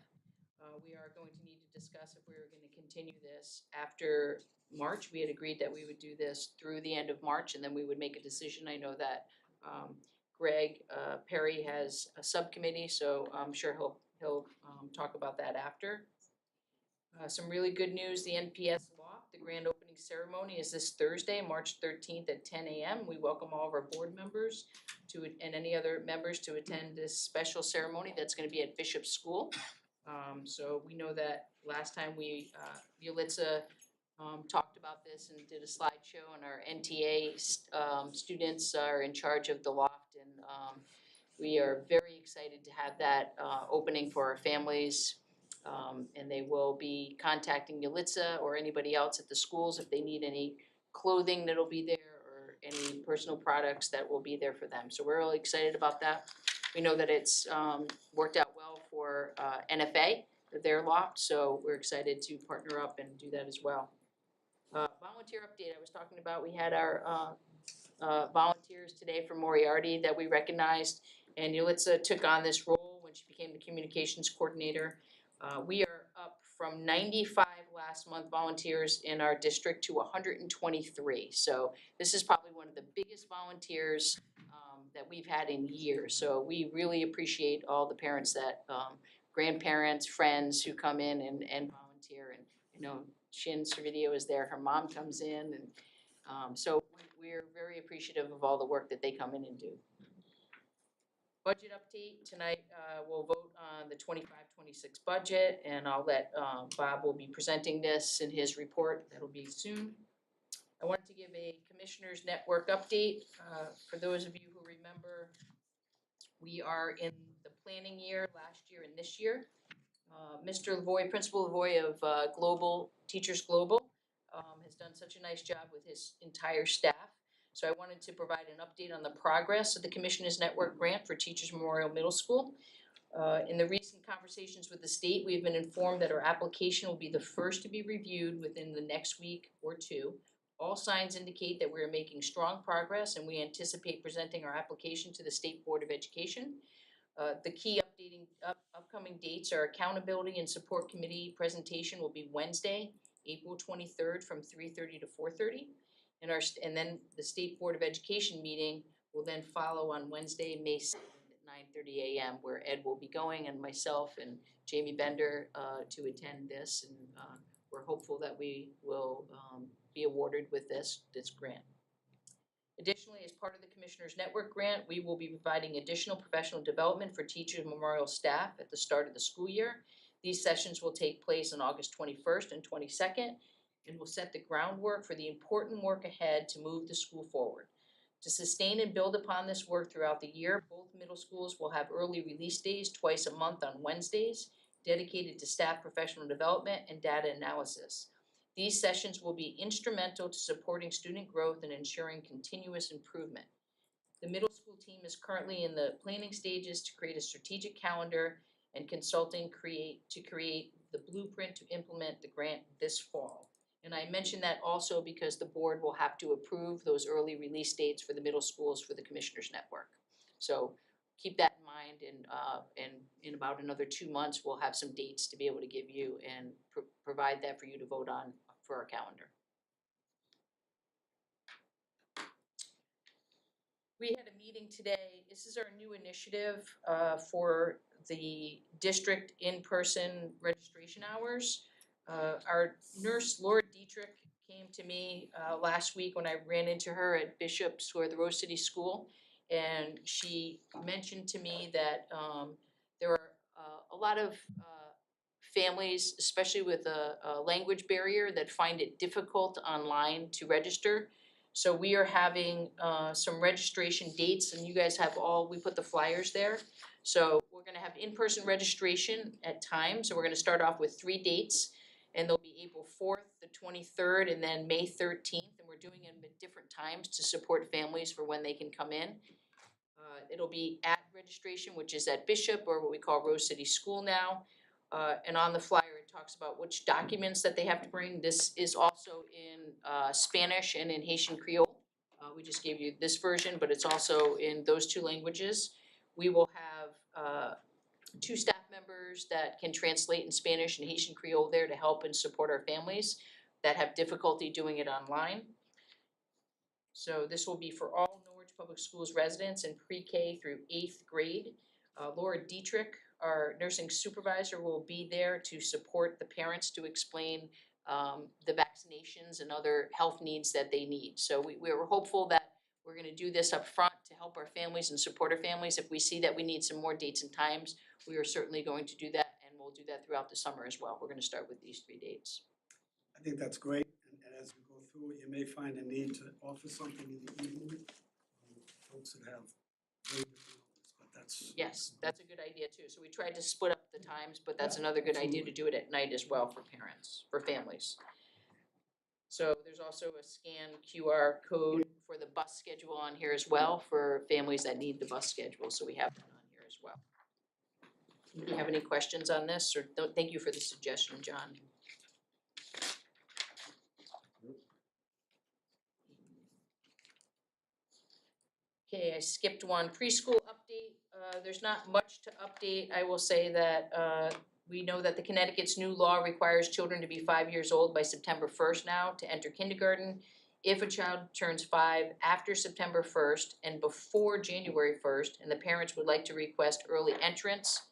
We are going to need to discuss if we were going to continue this after March. We had agreed that we would do this through the end of March and then we would make a decision. I know that Greg Perry has a subcommittee, so I'm sure he'll talk about that after. Some really good news, the NPS Loft, the grand opening ceremony is this Thursday, March 13th at 10 a.m. We welcome all of our board members and any other members to attend this special ceremony that's going to be at Bishop School. So we know that last time Yulitza talked about this and did a slideshow, and our NTA students are in charge of the loft, and we are very excited to have that opening for our families. And they will be contacting Yulitza or anybody else at the schools if they need any clothing that'll be there or any personal products that will be there for them. So we're really excited about that. We know that it's worked out well for NFA, their loft, so we're excited to partner up and do that as well. Volunteer update, I was talking about, we had our volunteers today from Moriarty that we recognized, and Yulitza took on this role when she became the communications coordinator. We are up from 95 last month volunteers in our district to 123. So this is probably one of the biggest volunteers that we've had in years. So we really appreciate all the parents that, grandparents, friends who come in and volunteer. And you know, Shin Servideo is there, her mom comes in, and so we're very appreciative of all the work that they come in and do. Budget update, tonight we'll vote on the 25-26 budget, and I'll let Bob will be presenting this in his report, that'll be soon. I wanted to give a Commissioners Network update. For those of you who remember, we are in the planning year, last year and this year. Mr. Lavoie, Principal Lavoie of Global Teachers Global, has done such a nice job with his entire staff. So I wanted to provide an update on the progress of the Commissioners Network grant for Teachers Memorial Middle School. In the recent conversations with the state, we have been informed that our application will be the first to be reviewed within the next week or two. All signs indicate that we are making strong progress, and we anticipate presenting our application to the State Board of Education. The key upcoming dates are Accountability and Support Committee presentation will be Wednesday, April 23rd from 3:30 to 4:30. And then the State Board of Education meeting will then follow on Wednesday, May 7th at 9:30 a.m. where Ed will be going and myself and Jamie Bender to attend this. And we're hopeful that we will be awarded with this grant. Additionally, as part of the Commissioners Network grant, we will be providing additional professional development for Teachers Memorial staff at the start of the school year. These sessions will take place on August 21st and 22nd and will set the groundwork for the important work ahead to move the school forward. To sustain and build upon this work throughout the year, both middle schools will have early release days twice a month on Wednesdays, dedicated to staff professional development and data analysis. These sessions will be instrumental to supporting student growth and ensuring continuous improvement. The middle school team is currently in the planning stages to create a strategic calendar and consulting to create the blueprint to implement the grant this fall. And I mention that also because the board will have to approve those early release dates for the middle schools for the Commissioners Network. So keep that in mind, and in about another 2 months, we'll have some dates to be able to give you and provide that for you to vote on for our calendar. We had a meeting today. This is our new initiative for the district in-person registration hours. Our nurse, Laura Dietrich, came to me last week when I ran into her at Bishop's or the Rose City School, and she mentioned to me that there are a lot of families, especially with a language barrier, that find it difficult online to register. So we are having some registration dates, and you guys have we put the flyers there. So we're gonna have in-person registration at times, so we're gonna start off with 3 dates, and they'll be April 4th, the 23rd, and then May 13th, and we're doing them at different times to support families for when they can come in. It'll be at registration, which is at Bishop, or what we call Rose City School now. And on the flyer, it talks about which documents that they have to bring. This is also in Spanish and in Haitian Creole. We just gave you this version, but it's also in those 2 languages. We will have 2 staff members that can translate in Spanish and Haitian Creole there to help and support our families that have difficulty doing it online. So this will be for all Norwich Public Schools residents in pre-K through 8th grade. Laura Dietrich, our nursing supervisor, will be there to support the parents to explain the vaccinations and other health needs that they need. So we're hopeful that we're gonna do this up front to help our families and support our families. If we see that we need some more dates and times, we are certainly going to do that, and we'll do that throughout the summer as well. We're gonna start with these 3 dates. I think that's great, and as we go through it, you may find a need to offer something in the evening. Folks that have very different hours, but that's. Yes, that's a good idea too. So we tried to split up the times, but that's another good idea to do it at night as well for parents, for families. So there's also a scan QR code for the bus schedule on here as well for families that need the bus schedule, so we have that on here as well. Do you have any questions on this, or thank you for the suggestion, John? Okay, I skipped one, preschool update. There's not much to update. I will say that we know that the Connecticut's new law requires children to be 5 years old by September 1st now to enter kindergarten. If a child turns 5 after September 1st and before January 1st, and the parents would like to request early entrance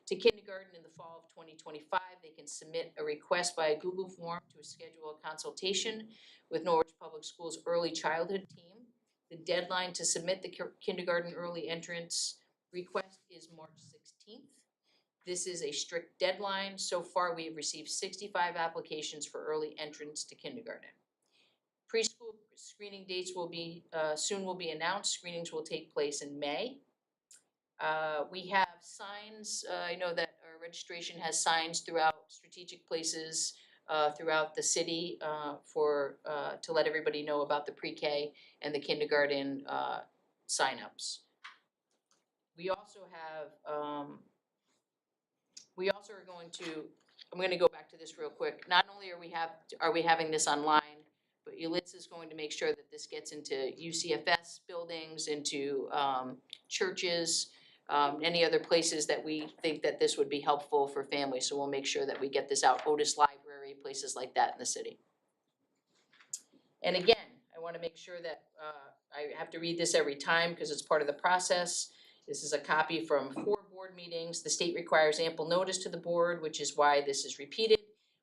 to kindergarten in the fall of 2025, they can submit a request by a Google form to schedule a consultation with Norwich Public Schools Early Childhood Team. The deadline to submit the kindergarten early entrance request is March 16th. This is a strict deadline. So far, we have received 65 applications for early entrance to kindergarten. Preschool screening dates will be soon will be announced. Screenings will take place in May. We have signs. I know that our registration has signs throughout strategic places throughout the city to let everybody know about the pre-K and the kindergarten signups. We also have, we also are going to, I'm gonna go back to this real quick. Not only are we having this online, but ULITS is going to make sure that this gets into UCFS buildings, into churches, any other places that we think that this would be helpful for families. So we'll make sure that we get this out, Otis Library, places like that in the city. And again, I wanna make sure that, I have to read this every time because it's part of the process. This is a copy from 4 board meetings. The state requires ample notice to the board, which is why this is repeated.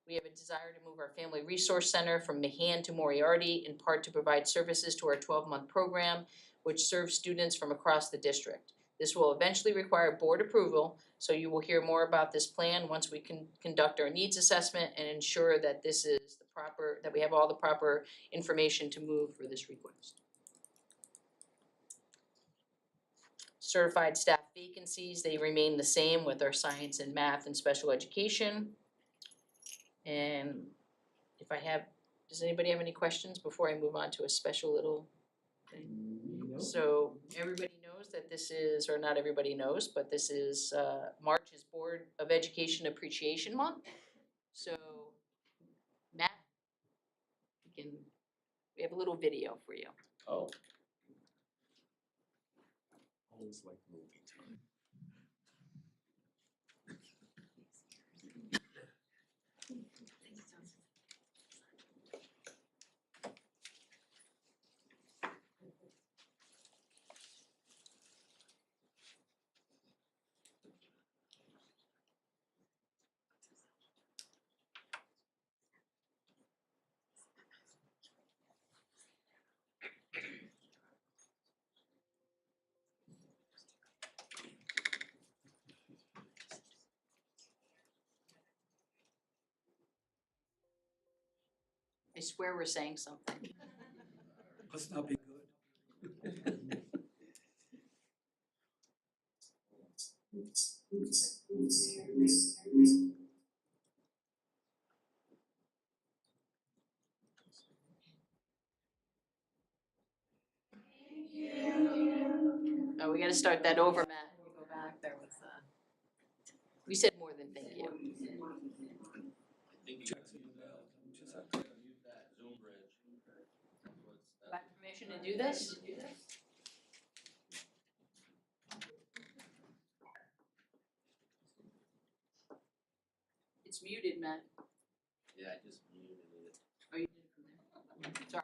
We have a desire to move our Family Resource Center from Mahan to Moriarty, in part to provide services to our 12-month program, which serves students from across the district. This will eventually require board approval, so you will hear more about this plan once we can conduct our needs assessment and ensure that this is the proper, that we have all the proper information to move for this request. Certified staff vacancies, they remain the same with our science and math and special education. And if I have, does anybody have any questions before I move on to a special little thing? No. So everybody knows that this is, or not everybody knows, but this is, March is Board of Education Appreciation Month. So Matt, we have a little video for you. Oh. Always like movie time. swear we're saying something. Must not be good. Oh, we gotta start that over, Matt. Go back there with, we said more than thank you. Checks in the mail. Just have to- Do I have permission to do this? It's muted, Matt. Yeah, I just muted it. Oh, you did it from there. Sorry.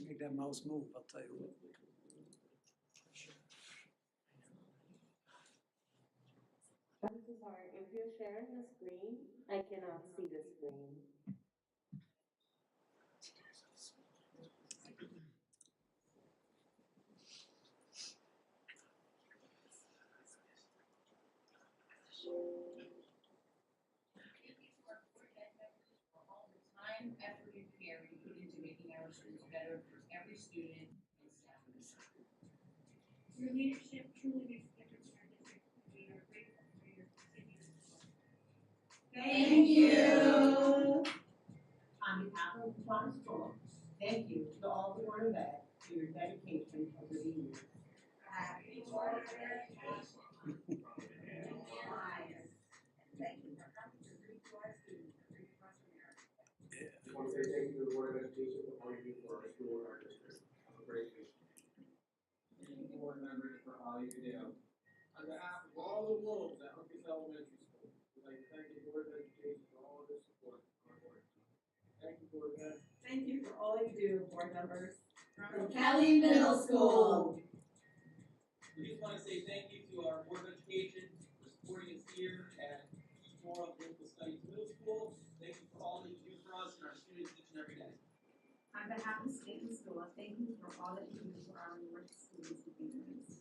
Make that mouse move, I'll tell you what. I'm so sorry, if you're sharing the screen, I cannot see the screen. Time, effort, and care you put into making our schools better for every student and staff. Your leadership truly makes a difference in our district. We are grateful for your continued support. Thank you. On behalf of the Norwich School, thank you to all the Board of Ed for your dedication over the years. Happy Board of Education. Thank you for coming to read to our students and read across America. I want to say thank you to the Board of Education for all you do for our school and our district. Have a great day. Thank you, board members, for all you do. On behalf of all the wolves at Hookus Elementary School, we'd like to thank the Board of Education for all of their support. Thank you, Board of Ed. Thank you for all you do, board members. From Kelly Middle School. We just want to say thank you to our Board of Education for supporting us here at Norwich Local Studies Middle School. Thank you for all that you do for us and our students each and every day. On behalf of Stanton School, thank you for all that you do for our Norwich students and families.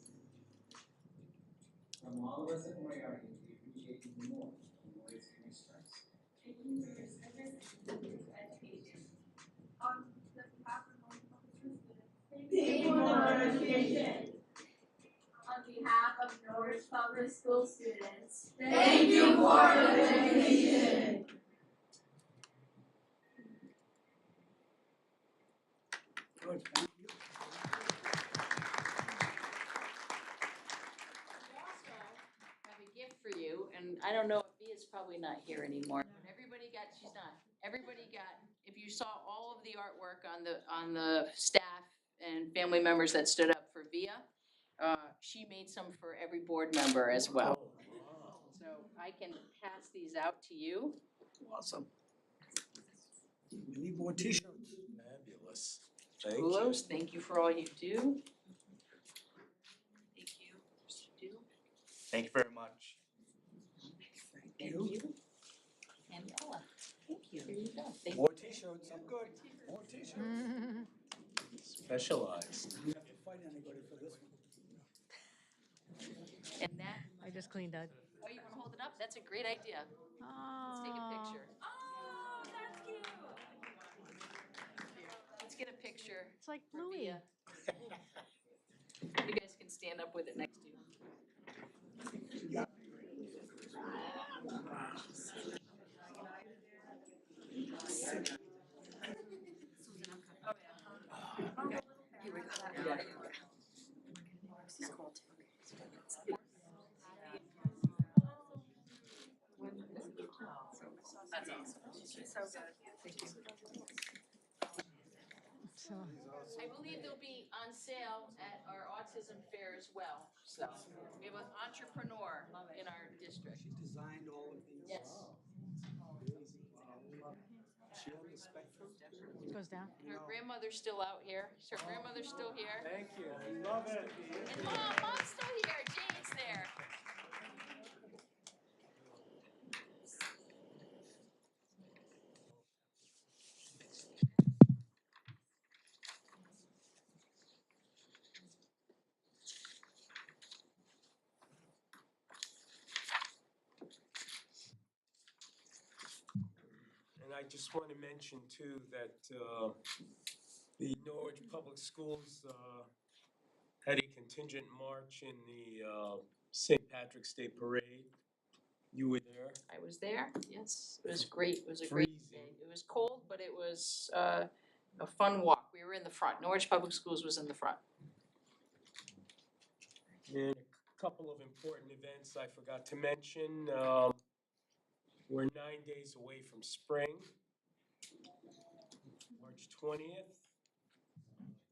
From all of us at Moriarty, we appreciate you more in ways we stress. Thank you for your service and your education. On behalf of Norwich Public School students, Thank you, Board of Education. on behalf of Norwich Public School students, Thank you, Board of Education. Good, thank you. We also have a gift for you, and I don't know if Via's probably not here anymore, but everybody got, she's not, everybody got, if you saw all of the artwork on the staff and family members that stood up for Via, she made some for every board member as well. So I can pass these out to you. Awesome. We need more t-shirts. Fabulous. Thank you. Kudos, thank you for all you do. Thank you. Thank you very much. Thank you. And Ella, thank you. Here you go. Thank you. More t-shirts, I'm good. More t-shirts. Specialized. You have to fight anybody for this one. And that, I just cleaned up. oh, you wanna hold it up? That's a great idea. Let's take a picture. Oh, that's cute. Let's get a picture. It's like for Bluey. Via. You guys can stand up with it next to you. Here we go. This is cool too. That's awesome. She's so good. Thank you. So, I believe they'll be on sale at our autism fair as well. So we have an entrepreneur in our district. She designed all of these. Yes. Is she on the spectrum? it goes down. Her grandmother's still out here. Her grandmother's still here. Thank you. Love it. And mom's still here. Jane's there. And I just want to mention too that the Norwich Public Schools had a contingent march in the St. Patrick's Day Parade. You were there? I was there, yes, it was great, it was a great day. Freezing. It was cold, but it was a fun walk. We were in the front, Norwich Public Schools was in the front. And a couple of important events I forgot to mention. We're 9 days away from spring, March 20th.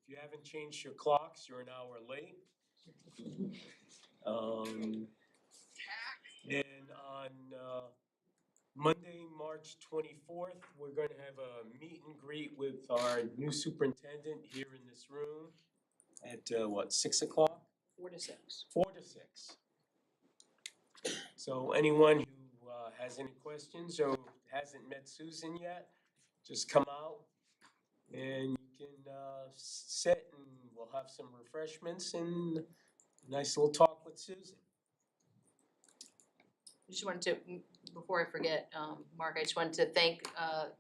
If you haven't changed your clocks, you're an hour late. And on Monday, March 24th, we're going to have a meet and greet with our new superintendent here in this room at 6 o'clock? 4 to 6. 4 to 6. So anyone who has any questions or hasn't met Susan yet, just come out and you can sit and we'll have some refreshments and a nice little talk with Susan. I just wanted to, before I forget, Mark, I just wanted to thank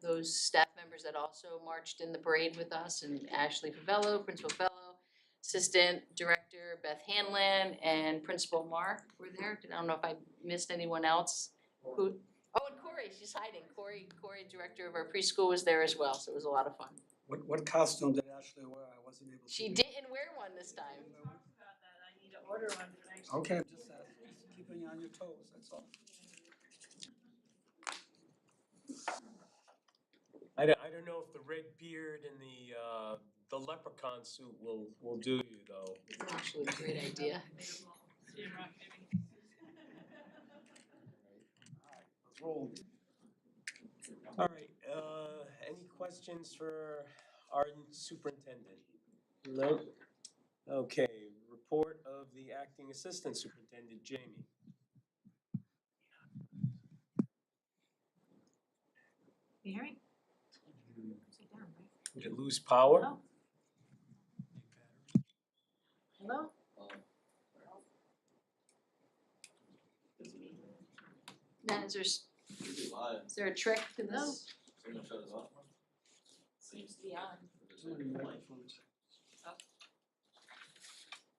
those staff members that also marched in the parade with us, and Ashley Favello, Principal Fellow, Assistant Director Beth Hanlon, and Principal Mark were there. I don't know if I missed anyone else. Who? Oh, and Corey, she's hiding. Corey, Director of our preschool, was there as well, so it was a lot of fun. What costume did Ashley wear? I wasn't able to. She didn't wear one this time. Okay, just keeping you on your toes, that's all. I don't know if the red beard and the leprechaun suit will do you though. It's actually a great idea. All right, any questions for our superintendent? No? Okay, report of the acting assistant superintendent, Jamie. You hear me? Sit down, right? Did it lose power? Hello? Hello? Now, is there a trick to Hello? this? Seems to be on.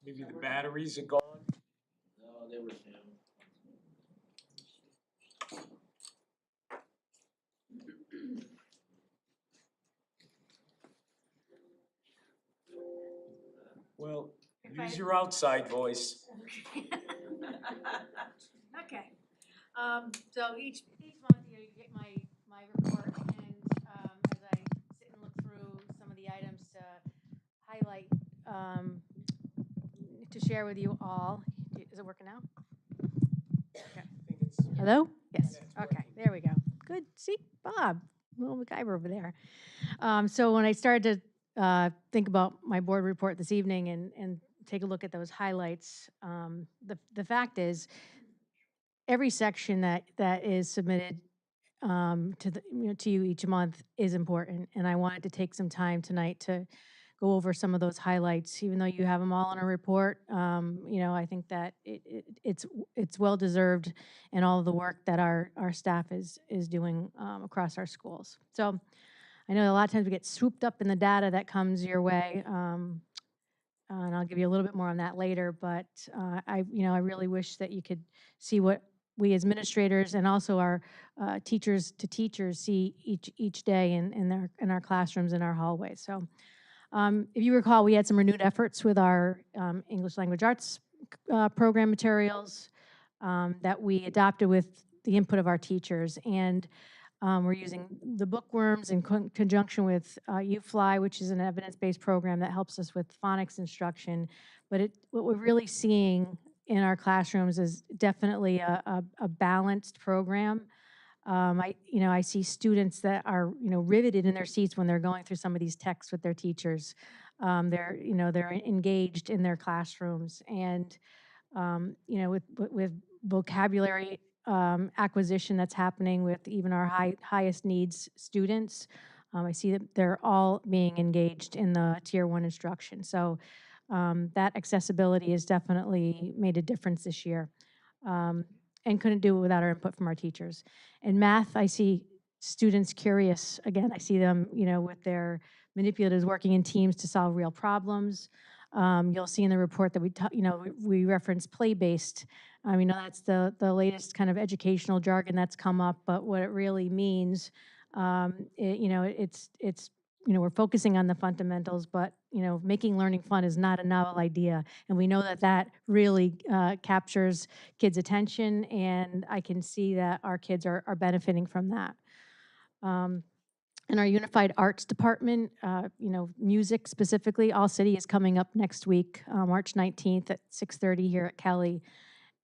Maybe the batteries are gone? No, they were him. Well, use your outside voice. Okay, so each month you get my report, and as I sit and look through some of the items to highlight, to share with you all. Is it working now? Okay. Hello? Yes, okay, there we go. Good, see, Bob, little MacGyver over there. So when I started to think about my board report this evening and take a look at those highlights, the fact is, every section that is submitted to you each month is important, and I wanted to take some time tonight to go over some of those highlights. Even though you have them all in a report, I think that it's well deserved, and all of the work that our staff is doing across our schools. So I know a lot of times we get swooped up in the data that comes your way, and I'll give you a little bit more on that later. But I really wish that you could see what we as administrators and also our teachers see each day in our classrooms, in our hallways. So if you recall, we had some renewed efforts with our English language arts program materials that we adopted with the input of our teachers, and we're using the bookworms in conjunction with UFly, which is an evidence-based program that helps us with phonics instruction. But what we're really seeing in our classrooms is definitely a balanced program. I see students that are riveted in their seats when they're going through some of these texts with their teachers. They're engaged in their classrooms, and with vocabulary acquisition that's happening with even our highest needs students. I see that they're all being engaged in the Tier 1 instruction. So that accessibility has definitely made a difference this year, and couldn't do it without our input from our teachers. In math, I see students curious. Again, I see them, with their manipulatives working in teams to solve real problems. You'll see in the report that we reference play-based. That's the latest kind of educational jargon that's come up, but what it really means, it's we're focusing on the fundamentals, but making learning fun is not a novel idea, and we know that really captures kids' attention, and I can see that our kids are benefiting from that. In our Unified Arts Department, music specifically, All City is coming up next week, March 19th at 6:30 here at Kelly.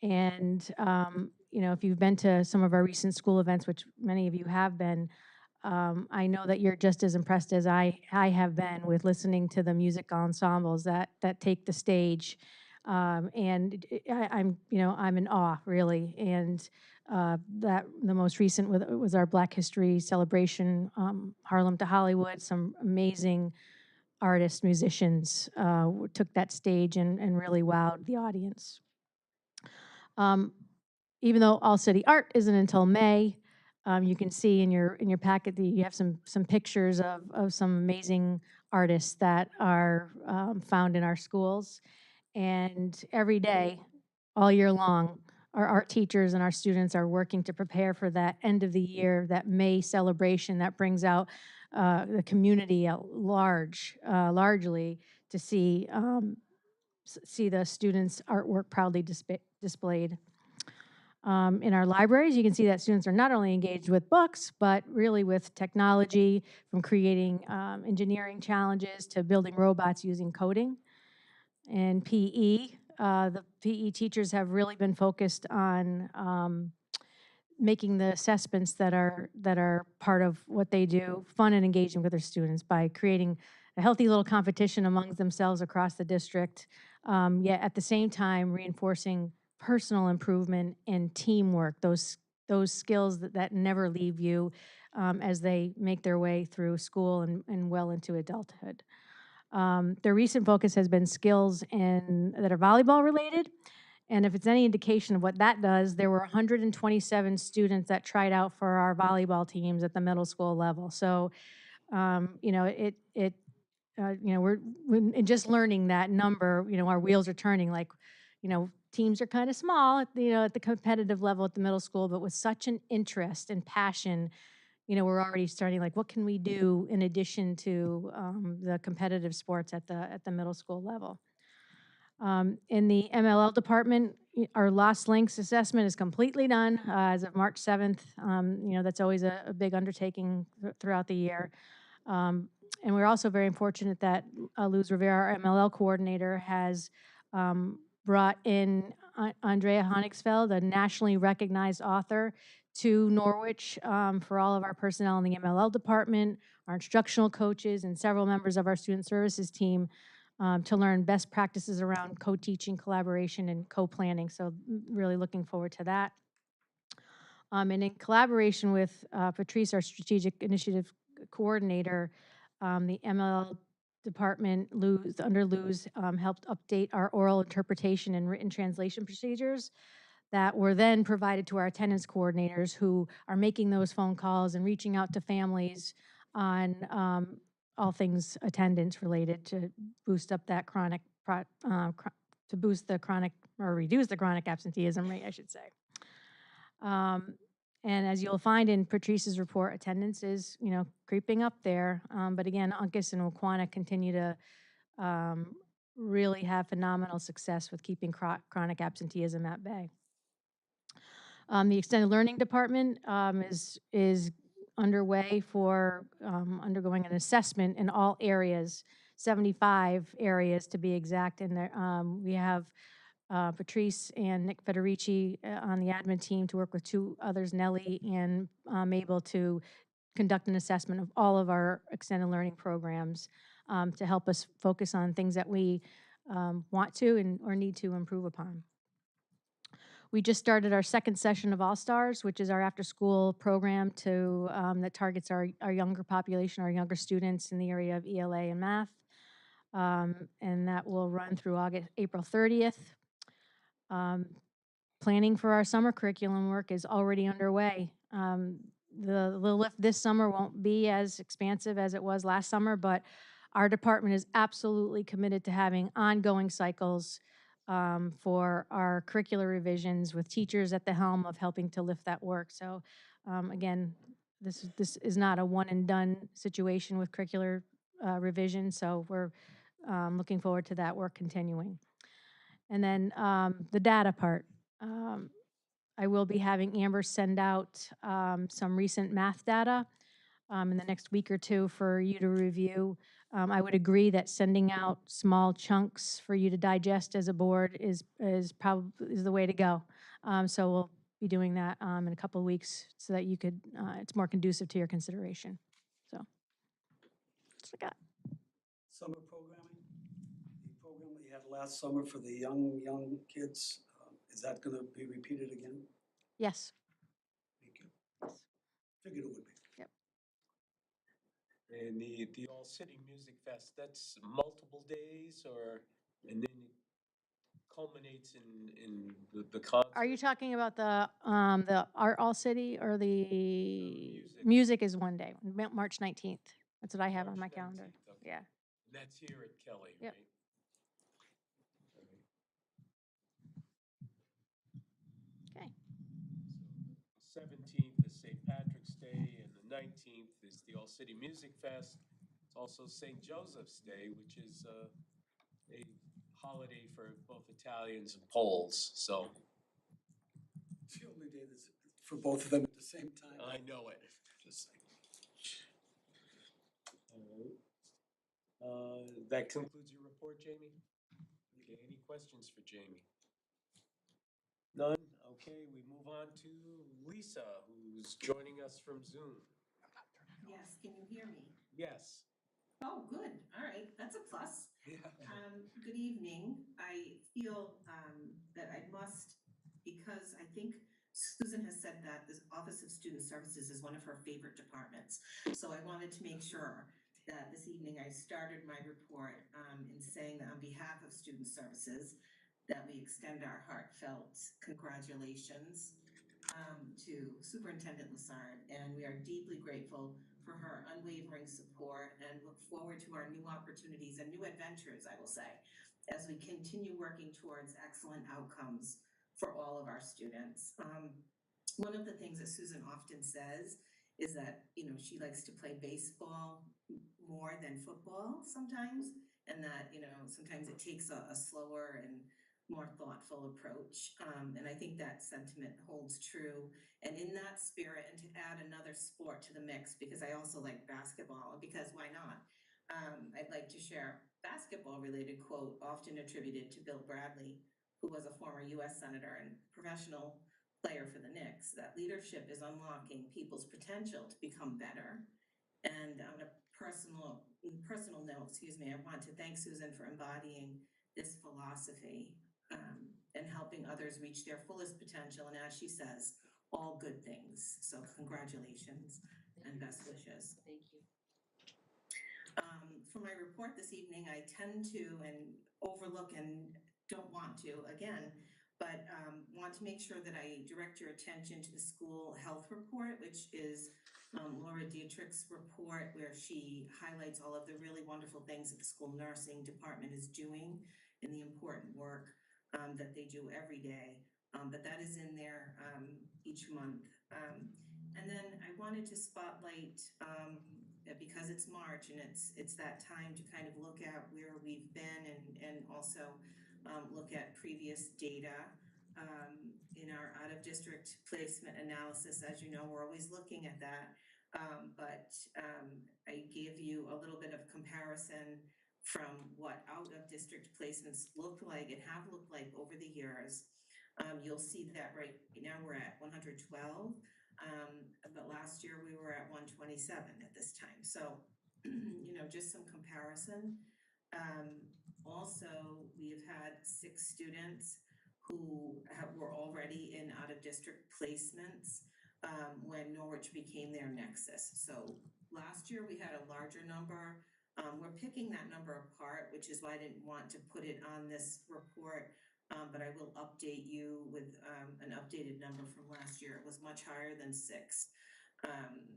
And, if you've been to some of our recent school events, which many of you have been, I know that you're just as impressed as I have been with listening to the music ensembles that take the stage. And I'm in awe, really. And that the most recent was our Black History celebration, Harlem to Hollywood. Some amazing artists, musicians took that stage and really wowed the audience. Even though All City Art isn't until May, you can see in your packet that you have some pictures of some amazing artists that are found in our schools. And every day, all year long, our art teachers and our students are working to prepare for that end of the year, that May celebration that brings out the community at largely to see the students' artwork proudly displayed. In our libraries, you can see that students are not only engaged with books, but really with technology, from creating engineering challenges to building robots using coding. And PE, the PE teachers have really been focused on making the assessments that are part of what they do fun and engaging with their students by creating a healthy little competition among themselves across the district, yet at the same time reinforcing personal improvement and teamwork, those skills that never leave you as they make their way through school and well into adulthood. Their recent focus has been skills that are volleyball related. And if it's any indication of what that does, there were 127 students that tried out for our volleyball teams at the middle school level. So, we're in just learning that number, our wheels are turning. Like, teams are kind of small, at the competitive level at the middle school, but with such an interest and passion, we're already starting, like, what can we do in addition to the competitive sports at the middle school level? In the MLL department, our lost links assessment is completely done as of March 7th. That's always a big undertaking throughout the year. And we're also very fortunate that Luz Rivera, our MLL coordinator, has brought in Andrea Honigsfeld, a nationally recognized author, to Norwich for all of our personnel in the MLL department, our instructional coaches, and several members of our student services team to learn best practices around co-teaching, collaboration, and co-planning. So really looking forward to that. And in collaboration with Patrice, our strategic initiative coordinator, the MLL department, under Luz, helped update our oral interpretation and written translation procedures that were then provided to our attendance coordinators, who are making those phone calls and reaching out to families on all things attendance related to boost up that to boost the chronic, or reduce the chronic absenteeism rate, I should say. And as you'll find in Patrice's report, attendance is, creeping up there. But again, Uncas and Waquana continue to really have phenomenal success with keeping chronic absenteeism at bay. The extended learning department is underway for undergoing an assessment in all areas, 75 areas to be exact. And there, we have Patrice and Nick Federici on the admin team to work with two others, Nellie and Mabel, to conduct an assessment of all of our extended learning programs to help us focus on things that we want to or need to improve upon. We just started our second session of All Stars, which is our after-school program that targets our younger population, our younger students in the area of ELA and math. And that will run through April 30th. Planning for our summer curriculum work is already underway. the lift this summer won't be as expansive as it was last summer, but our department is absolutely committed to having ongoing cycles for our curricular revisions with teachers at the helm of helping to lift that work. So again, this is not a one and done situation with curricular revision. So we're looking forward to that work continuing. And then the data part. I will be having Amber send out some recent math data in the next week or two for you to review. I would agree that sending out small chunks for you to digest as a board is probably is the way to go. So we'll be doing that in a couple of weeks so that you could it's more conducive to your consideration. So that's what I got. Summer programming, the program we had last summer for the young kids, is that going to be repeated again? Yes. Thank you. Figured it would be. Yep. And the All City Music Fest, that's multiple days and then it culminates in the concert? Are you talking about the Art All City or the music is one day, March 19th. That's what I have on my March calendar. 19th, okay. Yeah. And that's here at Kelly, Yep. right? All right. Okay. So 17th is St. Patrick's Day, and the 19th is the All City Music Fest. It's also St. Joseph's Day, which is a holiday for both Italians and Poles. So It's the only day that's for both of them at the same time. I know it. Just saying. All right. That concludes your report, Jamie? Okay, any questions for Jamie? None? Okay, we move on to Lisa, who's joining us from Zoom. Yes, can you hear me? Yes. Oh, good. All right, that's a plus. Yeah. Good evening. I feel that I must, because I think Susan has said that the Office of Student Services is one of her favorite departments. So I wanted to make sure that this evening I started my report in saying that on behalf of Student Services, that we extend our heartfelt congratulations to Superintendent Lassard, and we are deeply grateful for her unwavering support and look forward to our new opportunities and new adventures, I will say, as we continue working towards excellent outcomes for all of our students. One of the things that Susan often says is that, you know, she likes to play baseball more than football sometimes, and that, you know, sometimes it takes a slower and more thoughtful approach. And I think that sentiment holds true. And in that spirit, and to add another sport to the mix, because I also like basketball, because why not? I'd like to share a basketball-related quote often attributed to Bill Bradley, who was a former U.S. Senator and professional player for the Knicks, that leadership is unlocking people's potential to become better. And on a personal note, I want to thank Susan for embodying this philosophy and helping others reach their fullest potential. And as she says, all good things. So congratulations and best wishes. Thank you. For my report this evening, I tend to and overlook and don't want to again, but want to make sure that I direct your attention to the school health report, which is Laura Dietrich's report, where she highlights all of the really wonderful things that the school nursing department is doing and the important work that they do every day. But that is in there each month. And then I wanted to spotlight, because it's March and it's that time to kind of look at where we've been and also look at previous data. In our out-of-district placement analysis, as you know, we're always looking at that. But I gave you a little bit of comparison from what out-of-district placements look like and have looked like over the years. You'll see that right now we're at 112, but last year we were at 127 at this time. So, you know, just some comparison. Also, we've had 6 students who were already in out-of-district placements when Norwich became their nexus. So last year we had a larger number. We're picking that number apart, which is why I didn't want to put it on this report, but I will update you with an updated number from last year. It was much higher than 6.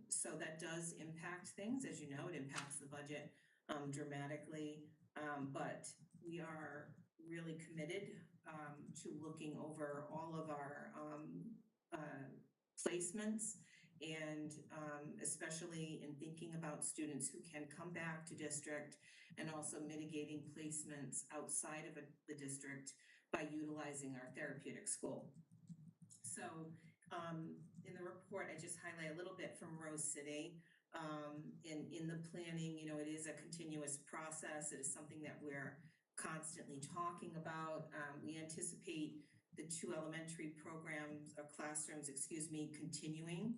So that does impact things, as you know, it impacts the budget dramatically. But we are really committed to looking over all of our placements and especially in thinking about students who can come back to district and also mitigating placements outside of the district by utilizing our therapeutic school. So in the report, I just highlight a little bit from Rose City. In the planning, you know, it is a continuous process. It is something that we're constantly talking about. We anticipate the 2 elementary programs or classrooms, excuse me, continuing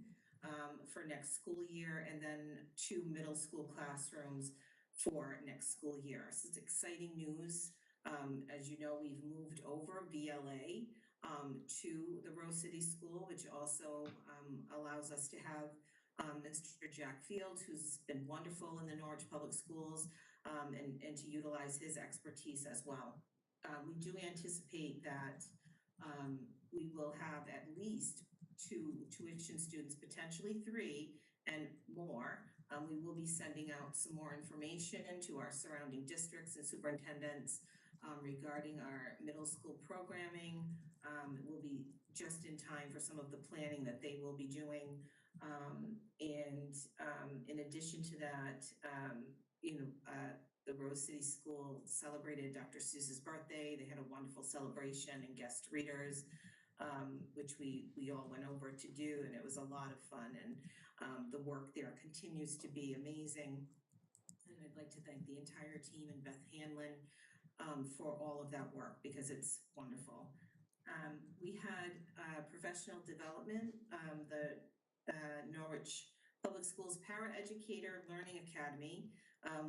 for next school year, and then 2 middle school classrooms for next school year. So it's exciting news. As you know, we've moved over VLA to the Rose City School, which also allows us to have Mr. Jack Fields, who's been wonderful in the Norwich Public Schools, and to utilize his expertise as well. We do anticipate that we will have at least 2 tuition students, potentially 3 and more. We will be sending out some more information to our surrounding districts and superintendents regarding our middle school programming. It will be just in time for some of the planning that they will be doing. In addition to that, the Rose City School celebrated Dr. Seuss's birthday. They had a wonderful celebration and guest readers, which we all went over to do, and it was a lot of fun. And the work there continues to be amazing. And I'd like to thank the entire team and Beth Hanlon for all of that work because it's wonderful. We had professional development, the Norwich Public Schools Paraeducator Learning Academy.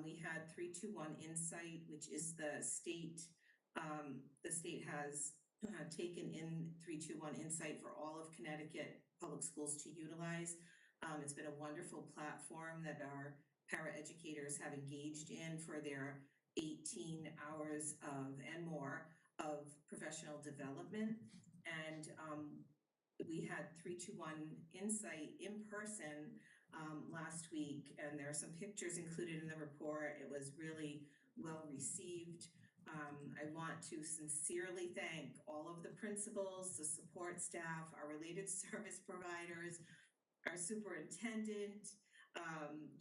We had 321 Insight, which is the state has taken in 321 Insight for all of Connecticut public schools to utilize. It's been a wonderful platform that our paraeducators have engaged in for their 18 hours and more of professional development. And we had 321 Insight in person last week, and there are some pictures included in the report. It was really well received. I want to sincerely thank all of the principals, the support staff, our related service providers, our superintendent,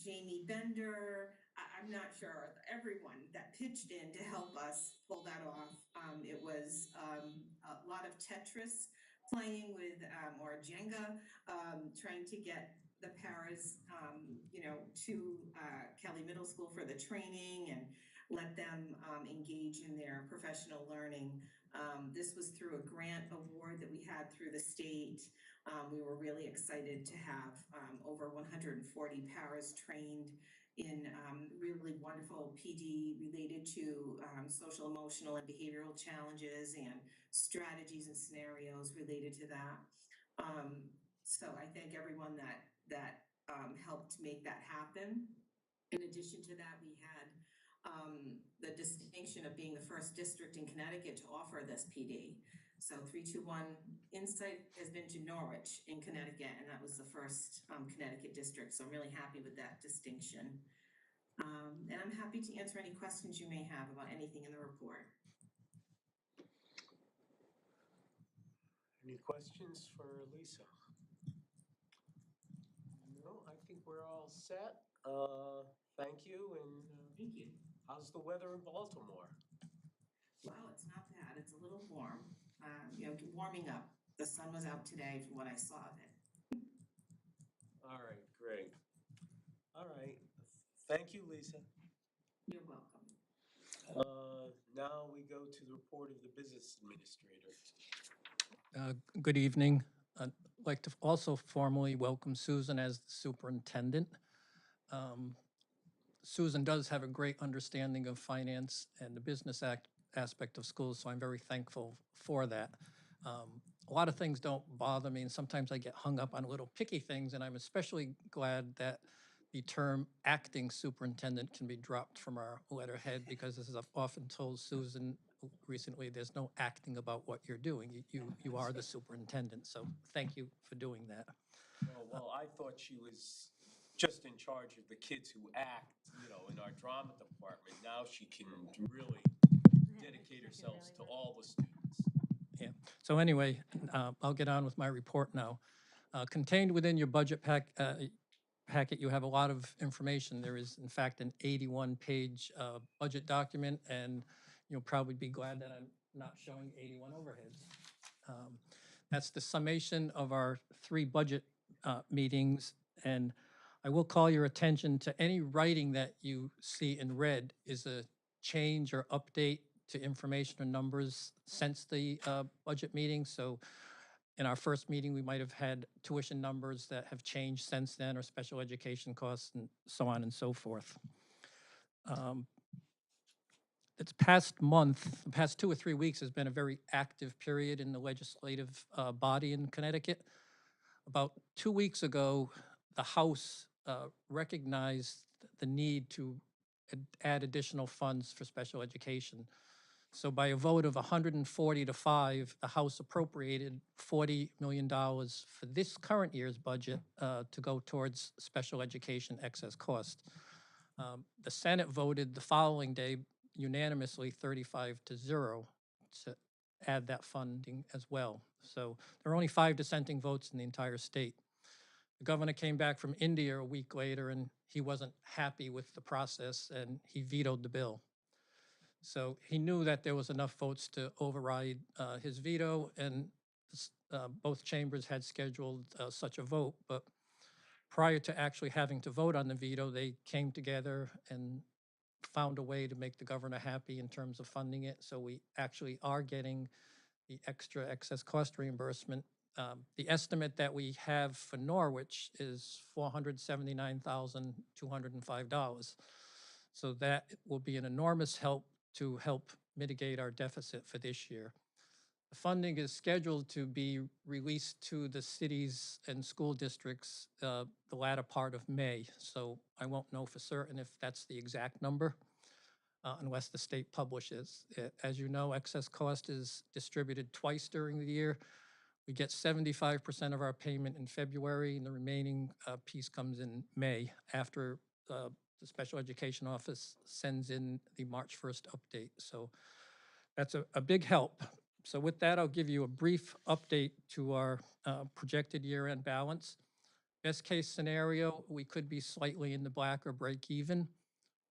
Jamie Bender. I'm not sure, everyone that pitched in to help us pull that off. It was a lot of Tetris playing with, or Jenga, trying to get the paras, to Kelly Middle School for the training and let them engage in their professional learning. This was through a grant award that we had through the state. We were really excited to have over 140 paras trained in really wonderful PD related to social, emotional, and behavioral challenges and strategies and scenarios related to that. So I thank everyone that helped make that happen. In addition to that, we had the distinction of being the first district in Connecticut to offer this PD. So 321 Insight has been to Norwich in Connecticut, and that was the first Connecticut district. So I'm really happy with that distinction. And I'm happy to answer any questions you may have about anything in the report. Any questions for Lisa? No, I think we're all set. Thank you, and Thank you. how's the weather in Baltimore? Well, it's not bad. It's a little warm. Warming up. The sun was out today from what I saw of it. All right, great. All right, thank you, Lisa. You're welcome. Now we go to the report of the business administrator. Good evening. I'd like to also formally welcome Susan as the superintendent. Susan does have a great understanding of finance and the business aspect of schools, so I'm very thankful for that. A lot of things don't bother me, and sometimes I get hung up on little picky things, and I'm especially glad that the term acting superintendent can be dropped from our letterhead, because as I've often told Susan recently, there's no acting about what you're doing. You are the superintendent, so thank you for doing that. Well, I thought she was just in charge of the kids who act, in our drama department. Now she can really dedicate herself to all the students. Yeah. So anyway, I'll get on with my report now. Contained within your budget packet, you have a lot of information. There is, in fact, an 81-page budget document, and you'll probably be glad that I'm not showing 81 overheads. That's the summation of our 3 budget meetings, and I will call your attention to any writing that you see in red is a change or update to information or numbers since the budget meeting. So in our first meeting, we might have had tuition numbers that have changed since then, or special education costs, and so on and so forth. This past month, the past 2 or 3 weeks has been a very active period in the legislative body in Connecticut. About 2 weeks ago, the House recognized the need to add additional funds for special education. So by a vote of 140 to 5, the House appropriated $40 million for this current year's budget to go towards special education excess cost. The Senate voted the following day unanimously 35-0 to add that funding as well. So there are only 5 dissenting votes in the entire state. The governor came back from India a week later and he wasn't happy with the process and he vetoed the bill. So he knew that there was enough votes to override his veto, and both chambers had scheduled such a vote. But prior to actually having to vote on the veto, they came together and found a way to make the governor happy in terms of funding it. So we actually are getting the extra excess cost reimbursement. The estimate that we have for Norwich is $479,205. So that will be an enormous help to help mitigate our deficit for this year. The funding is scheduled to be released to the cities and school districts the latter part of May. So I won't know for certain if that's the exact number unless the state publishes it. As you know, excess cost is distributed twice during the year. We get 75% of our payment in February, and the remaining piece comes in May after the special education office sends in the March 1st update. So that's a big help. So with that, I'll give you a brief update to our projected year-end balance. Best case scenario, we could be slightly in the black or break even.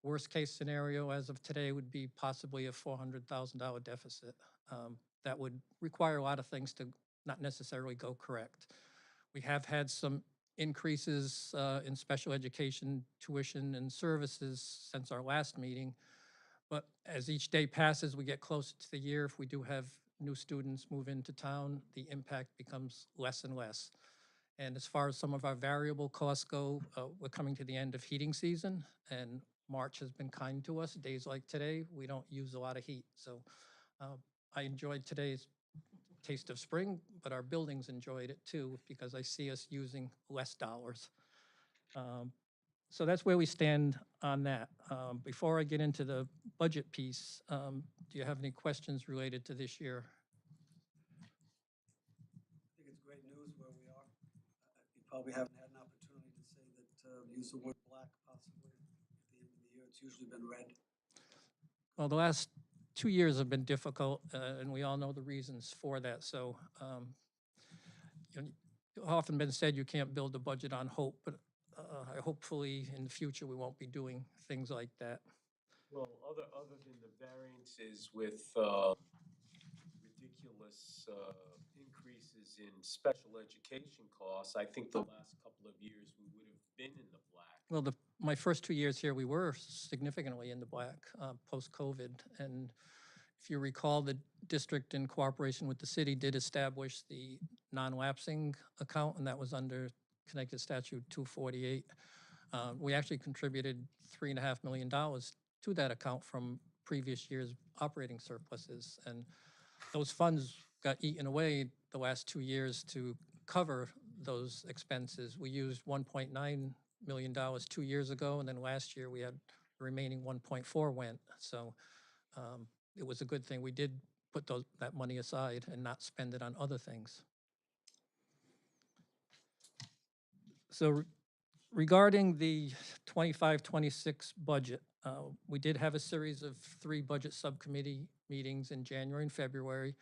Worst case scenario as of today would be possibly a $400,000 deficit. That would require a lot of things to not necessarily go correct. We have had some increases in special education tuition and services since our last meeting. But as each day passes, we get closer to the year. If we do have new students move into town, the impact becomes less and less. And as far as some of our variable costs go, we're coming to the end of heating season, and March has been kind to us. Days like today, we don't use a lot of heat. So I enjoyed today's taste of spring, but our buildings enjoyed it too because I see us using less dollars. So that's where we stand on that. Before I get into the budget piece, do you have any questions related to this year? I think it's great news where we are. You probably haven't had an opportunity to say that, use the word black possibly at the end of the year. It's usually been red. Well, the last 2 years have been difficult, and we all know the reasons for that. So it's often been said you can't build a budget on hope, but hopefully in the future we won't be doing things like that. Well, other than the variances with ridiculous increases in special education costs, I think the last couple of years we would have been in the black. Well, my first 2 years here, we were significantly in the black post-COVID. And if you recall, the district in cooperation with the city did establish the non-lapsing account, and that was under Connecticut Statute 248. We actually contributed $3.5 million to that account from previous year's operating surpluses. And those funds got eaten away the last 2 years to cover those expenses. We used $1.9 million 2 years ago, and then last year we had the remaining 1.4 went. So it was a good thing we did put that money aside and not spend it on other things. So regarding the 25-26 budget, we did have a series of 3 budget subcommittee meetings in January and February.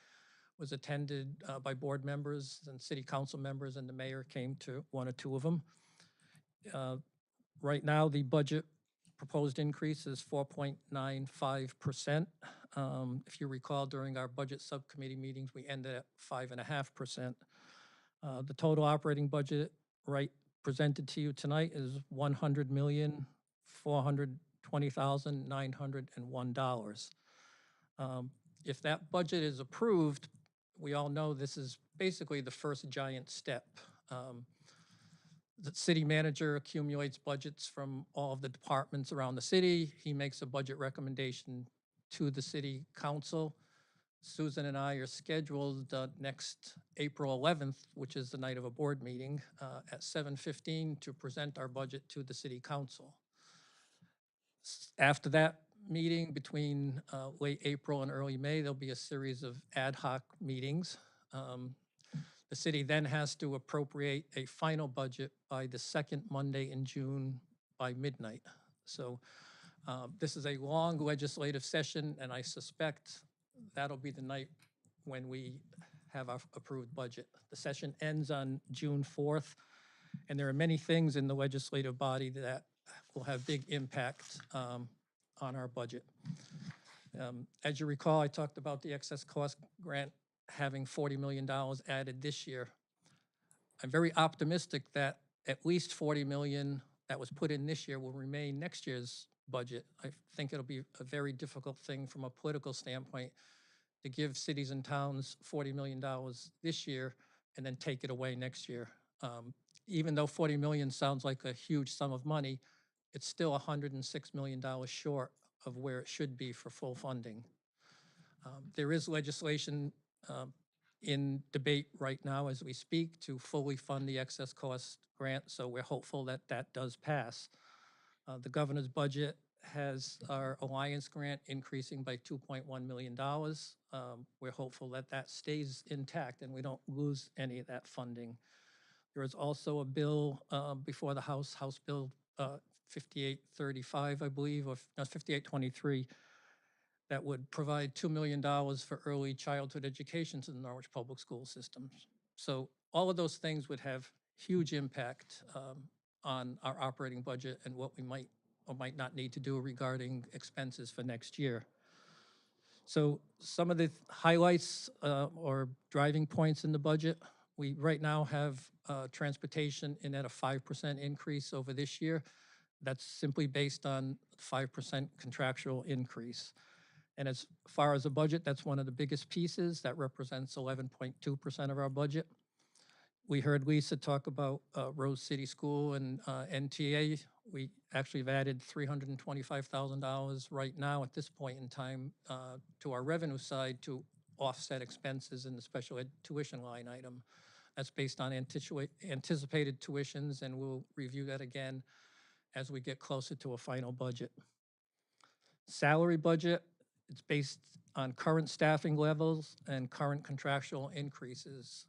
Was attended by board members and city council members, and the mayor came to 1 or 2 of them. Right now, the budget proposed increase is 4.95%. If you recall, during our budget subcommittee meetings, we ended at 5.5%. The total operating budget presented to you tonight is $100,420,901. If that budget is approved, we all know this is basically the first giant step. The city manager accumulates budgets from all of the departments around the city. He makes a budget recommendation to the city council. Susan and I are scheduled next April 11th, which is the night of a board meeting, at 7:15 to present our budget to the city council. After that meeting, between late April and early May, there'll be a series of ad hoc meetings. The city then has to appropriate a final budget by the second Monday in June by midnight. So this is a long legislative session, and I suspect that'll be the night when we have our approved budget. The session ends on June 4th, and there are many things in the legislative body that will have big impact on our budget. As you recall, I talked about the excess cost grant having $40 million added this year. I'm very optimistic that at least $40 million that was put in this year will remain next year's budget. I think it'll be a very difficult thing from a political standpoint to give cities and towns $40 million this year and then take it away next year. Even though $40 million sounds like a huge sum of money, it's still $106 million short of where it should be for full funding. There is legislation in debate right now as we speak to fully fund the excess cost grant, so we're hopeful that that does pass. The governor's budget has our Alliance grant increasing by $2.1 million. We're hopeful that that stays intact and we don't lose any of that funding. There is also a bill before the House Bill 5835, I believe, or no, 5823, that would provide $2 million for early childhood education to the Norwich public school systems. So all of those things would have huge impact on our operating budget and what we might or might not need to do regarding expenses for next year. So some of the highlights or driving points in the budget, we right now have transportation in at a 5% increase over this year. That's simply based on 5% contractual increase. And as far as the budget, that's one of the biggest pieces. That represents 11.2% of our budget. We heard Lisa talk about Rose City School and NTA. We actually have added $325,000 right now at this point in time to our revenue side to offset expenses in the special ed tuition line item. That's based on anticipated tuitions, and we'll review that again as we get closer to a final budget. Salary budget, it's based on current staffing levels and current contractual increases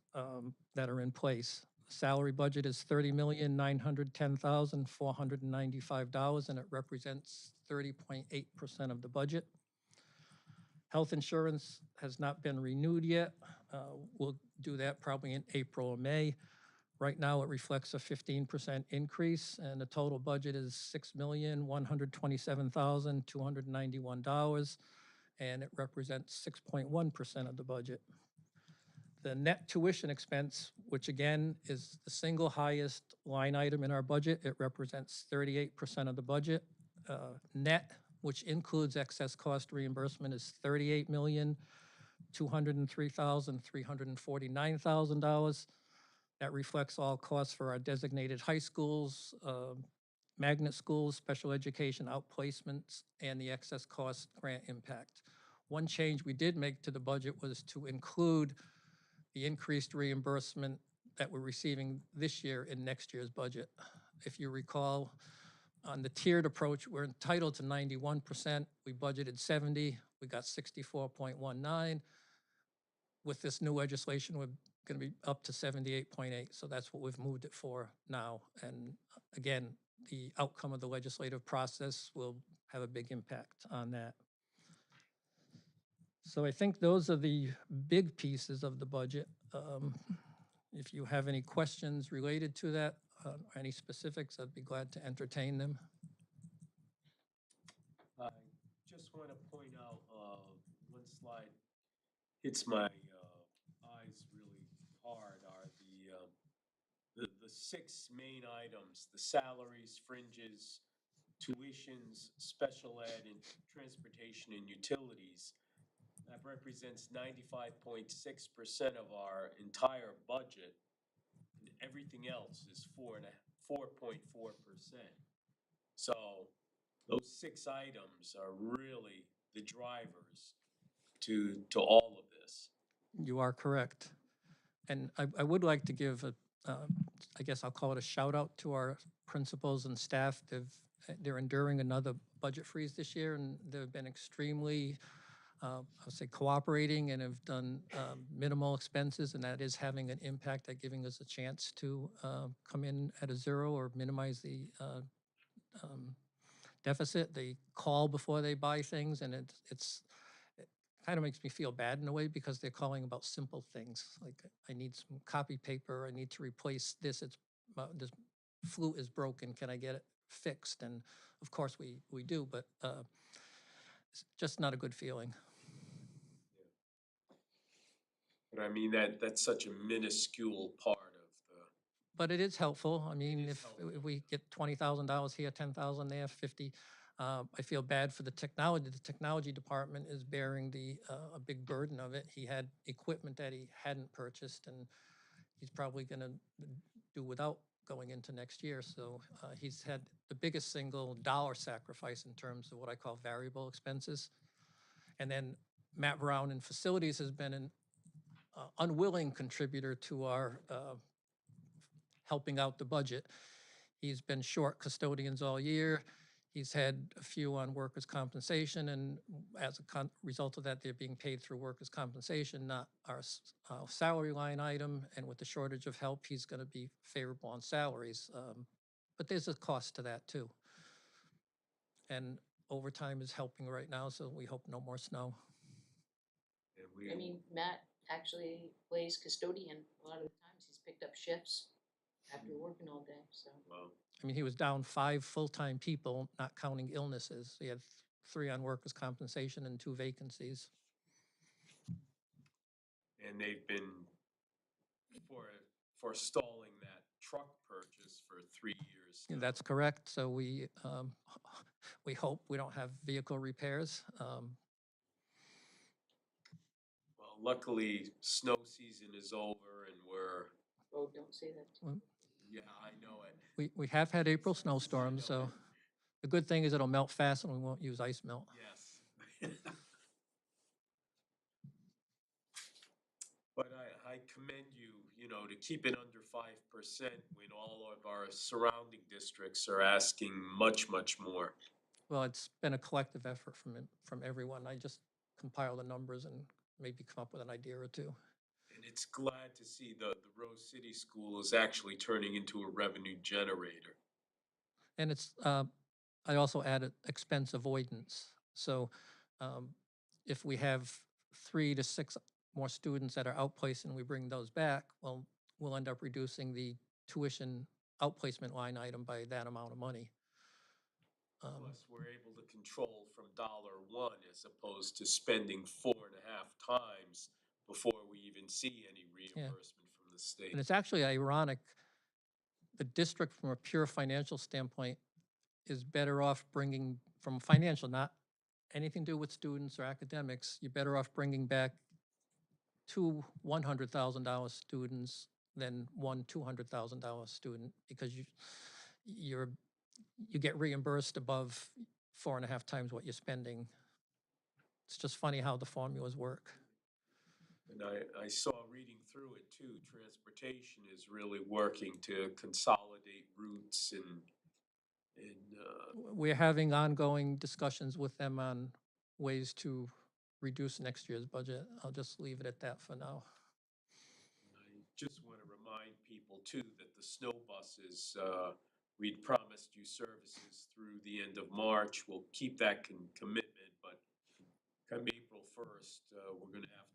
that are in place. Salary budget is $30,910,495, and it represents 30.8% of the budget. Health insurance has not been renewed yet. We'll do that probably in April or May. Right now, it reflects a 15% increase, and the total budget is $6,127,291, and it represents 6.1% of the budget. The net tuition expense, which again is the single highest line item in our budget, it represents 38% of the budget. Net, which includes excess cost reimbursement, is $38,203,349,000. That reflects all costs for our designated high schools, magnet schools, special education outplacements, and the excess cost grant impact. One change we did make to the budget was to include the increased reimbursement that we're receiving this year in next year's budget. If you recall, on the tiered approach, we're entitled to 91%. We budgeted 70, we got 64.19. With this new legislation, we're going to be up to 78.8, so that's what we've moved it for now. And again, the outcome of the legislative process will have a big impact on that. So I think those are the big pieces of the budget. If you have any questions related to that, any specifics, I'd be glad to entertain them. I just want to point out, one slide hits my eyes really hard are the six main items: the salaries, fringes, tuitions, special ed, and transportation and utilities. That represents 95.6% of our entire budget, and everything else is 4.4%. So those six items are really the drivers to all of this. You are correct. And I would like to give I guess I'll call it a shout out to our principals and staff. They're enduring another budget freeze this year, and they've been extremely, I would say, cooperating and have done minimal expenses, and that is having an impact at giving us a chance to come in at a zero or minimize the deficit. They call before they buy things, and it kind of makes me feel bad in a way because they're calling about simple things like I need some copy paper, I need to replace this. This flute is broken. Can I get it fixed? And of course we do, but it's just not a good feeling. But I mean, that's such a minuscule part of the. But it is helpful. I mean, if we get $20,000 here, 10,000 there, 50. I feel bad for the technology. The technology department is bearing a big burden of it. He had equipment that he hadn't purchased, and he's probably going to do without going into next year. So he's had the biggest single dollar sacrifice in terms of what I call variable expenses. And then Matt Brown in facilities has been an unwilling contributor to our helping out the budget. He's been short custodians all year. He's had a few on workers' compensation, and as a result of that, they're being paid through workers' compensation, not our salary line item. And with the shortage of help, he's going to be favorable on salaries. But there's a cost to that too. And overtime is helping right now, so we hope no more snow. I mean, Matt actually plays custodian a lot of the times. He's picked up shifts after working all day, so. Wow. I mean, he was down 5 full-time people, not counting illnesses. He had 3 on workers' compensation and 2 vacancies. And they've been forestalling that truck purchase for 3 years. Yeah, that's correct. So we hope we don't have vehicle repairs. Well, luckily, snow season is over and we're. Oh, don't say that. Yeah, I know it. We have had April snowstorms, so the good thing is it'll melt fast and we won't use ice melt. Yes. But I commend you, to keep it under 5% when all of our surrounding districts are asking much, much more. Well, it's been a collective effort from everyone. I just compile the numbers and maybe come up with an idea or two. And it's glad to see the Rose City School is actually turning into a revenue generator. And it's, I also added expense avoidance. So if we have 3 to 6 more students that are outplaced and we bring those back, well, we'll end up reducing the tuition outplacement line item by that amount of money. Plus, we're able to control from $1 as opposed to spending 4.5 times before we even see any reimbursement from the state. And it's actually ironic. The district, from a pure financial standpoint, is better off bringing, from financial, not anything to do with students or academics, you're better off bringing back 2 $100,000 students than 1 $200,000 student, because you get reimbursed above 4.5 times what you're spending. It's just funny how the formulas work. And I saw reading through it too, transportation is really working to consolidate routes and we're having ongoing discussions with them on ways to reduce next year's budget. I'll just leave it at that for now. people too, that the snow buses, we'd promised you services through the end of March. We'll keep that commitment, but come April 1st, we're gonna have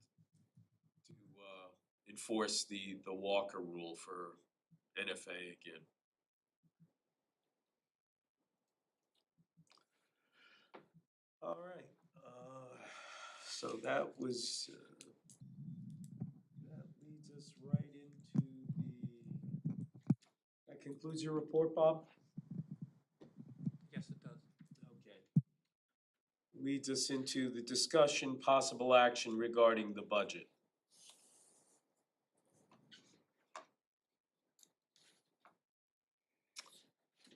to enforce the walker rule for NFA again. All right, so that was, that leads us right into that concludes your report, Bob? Yes, it does. Okay. Leads us into the discussion, possible action regarding the budget.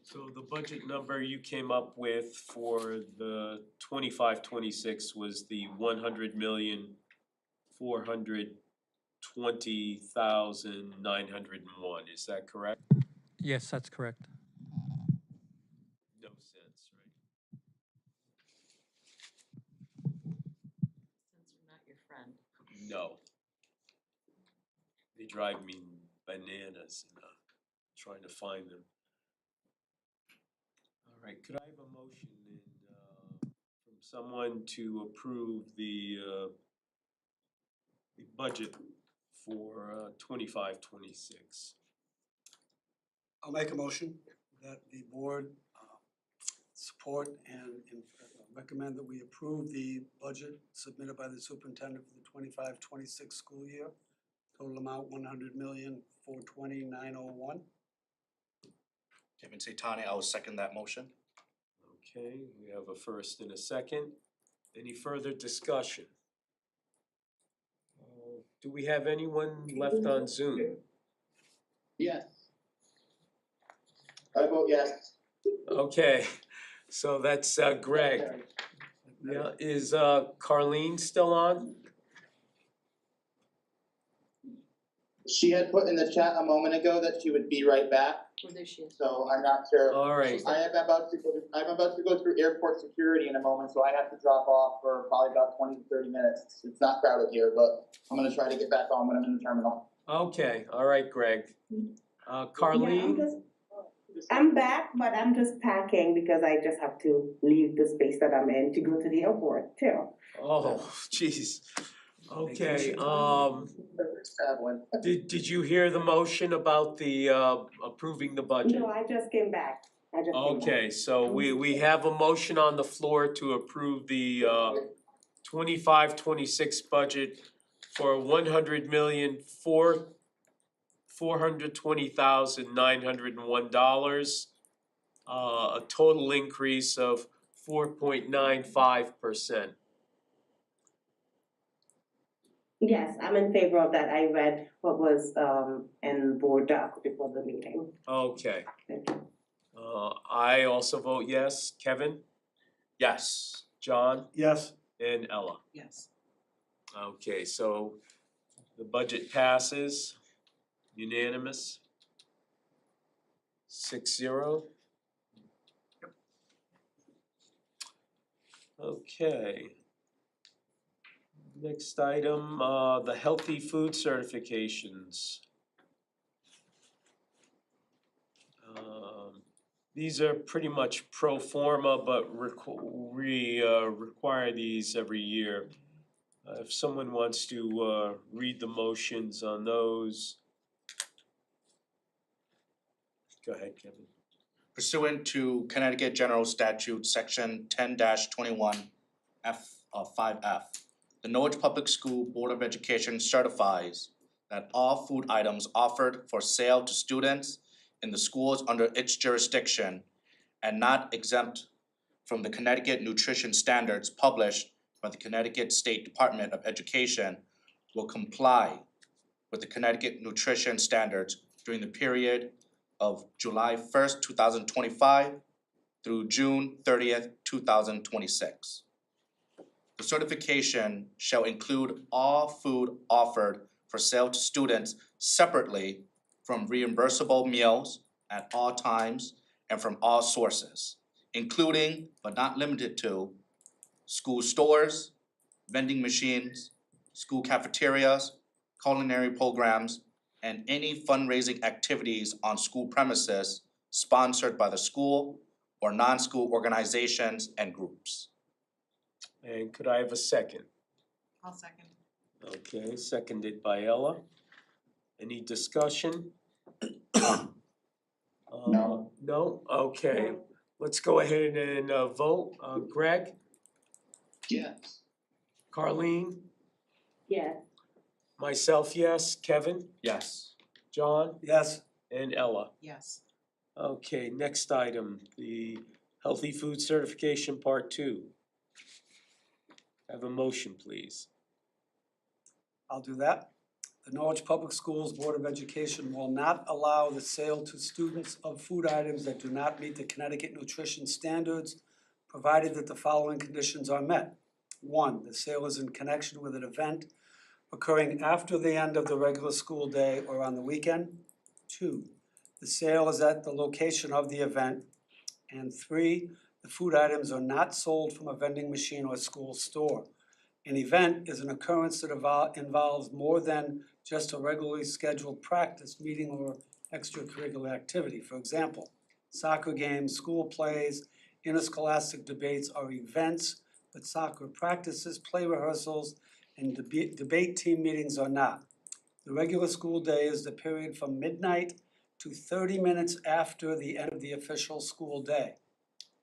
So the budget number you came up with for the 25-26 was the 100,420,901, is that correct? Yes, that's correct. No sense, right? Since we're not your friend. No. They drive me bananas, trying to find them. All right, could I have a motion from someone to approve the budget for 25-26? I'll make a motion that the board support and recommend that we approve the budget submitted by the superintendent for the 25-26 school year. Total amount $100,420,901. Kevin Satani, I will second that motion. Okay, we have a first and a second. Any further discussion? Do we have anyone left on Zoom? Yes. I vote yes. Okay, so that's Greg. Yeah, is Carlene still on? She had put in the chat a moment ago that she would be right back. Oh, there she is. So I'm not sure. All right. I'm about to go through airport security in a moment, so I have to drop off for probably about 20 to 30 minutes. It's not crowded here, but I'm gonna try to get back on when I'm in the terminal. Okay, all right, Greg. Carlene? Yeah, I'm back, but I'm just packing because I just have to leave the space that I'm in to go to the airport too. Oh, jeez. Okay, did you hear the motion about the approving the budget? No, I just came back. Okay, so we have a motion on the floor to approve the 25-26 budget for $100,420,901, a total increase of 4.95%. Yes, I'm in favor of that. I read what was in board doc before the meeting. Okay. Thank you. I also vote yes. Kevin? Yes. John? Yes. And Ella? Yes. Okay, so the budget passes, unanimous, 6-0. Okay. Next item, the healthy food certifications. These are pretty much pro forma, but require these every year. If someone wants to read the motions on those. Go ahead, Kevin. Pursuant to Connecticut General Statute, Section 10-21 5F, the Norwich Public School Board of Education certifies that all food items offered for sale to students in the schools under its jurisdiction and not exempt from the Connecticut nutrition standards published by the Connecticut State Department of Education will comply with the Connecticut nutrition standards during the period of July 1st, 2025 through June 30th, 2026. The certification shall include all food offered for sale to students separately from reimbursable meals at all times and from all sources, including but not limited to school stores, vending machines, school cafeterias, culinary programs, and any fundraising activities on school premises sponsored by the school or non-school organizations and groups. And could I have a second? I'll second. Okay, seconded by Ella. Any discussion? No. No? Okay. Let's go ahead and vote. Greg? Yes. Carleen? Yes. Myself, yes. Kevin? Yes. John? Yes. And Ella? Yes. Okay, next item, the Healthy Food Certification Part 2. Have a motion, please. I'll do that. The Norwich Public Schools Board of Education will not allow the sale to students of food items that do not meet the Connecticut nutrition standards, provided that the following conditions are met. 1, the sale is in connection with an event occurring after the end of the regular school day or on the weekend. 2, the sale is at the location of the event. And 3, the food items are not sold from a vending machine or school store. An event is an occurrence that involves more than just a regularly scheduled practice, meeting, or extracurricular activity. For example, soccer games, school plays, interscholastic debates are events, but soccer practices, play rehearsals, and debate team meetings are not. The regular school day is the period from midnight to 30 minutes after the end of the official school day.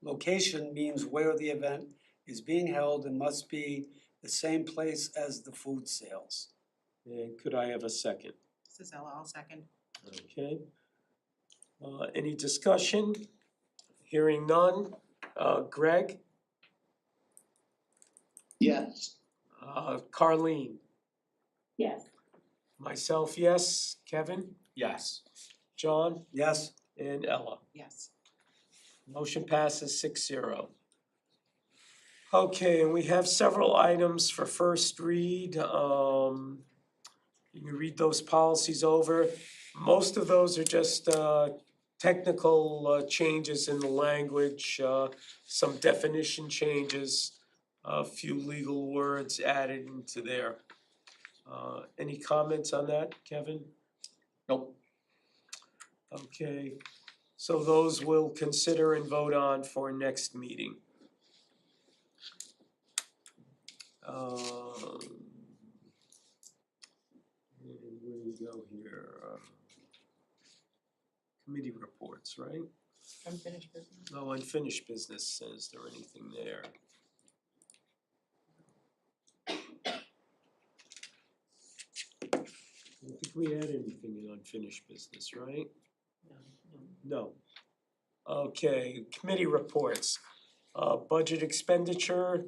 Location means where the event is being held and must be the same place as the food sales. And could I have a second? This is Ella, I'll second. Okay. Any discussion? Hearing none. Greg? Yes. Carleen? Yes. Myself, yes. Kevin? Yes. John? Yes. And Ella? Yes. Motion passes 6-0. Okay, and we have several items for first read. You can read those policies over. Most of those are just technical changes in the language, some definition changes, a few legal words added into there. Any comments on that, Kevin? Nope. Okay, so those we'll consider and vote on for next meeting. And where do we go here? Committee reports, right? Unfinished business. No, unfinished business. Is there anything there? I don't think we had anything in unfinished business, right? No. Okay, committee reports. Budget expenditure,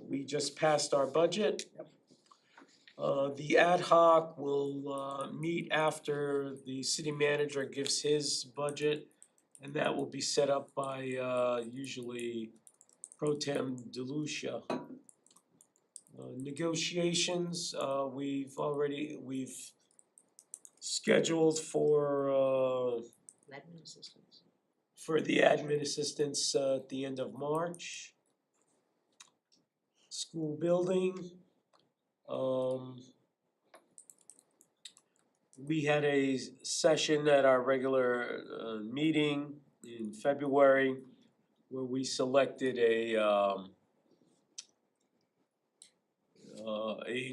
we just passed our budget. The ad hoc will meet after the city manager gives his budget, and that will be set up by usually Pro Tem DeLucia. Negotiations, we've scheduled for Admin assistants. for the admin assistants at the end of March. School building. We had a session at our regular meeting in February where we selected a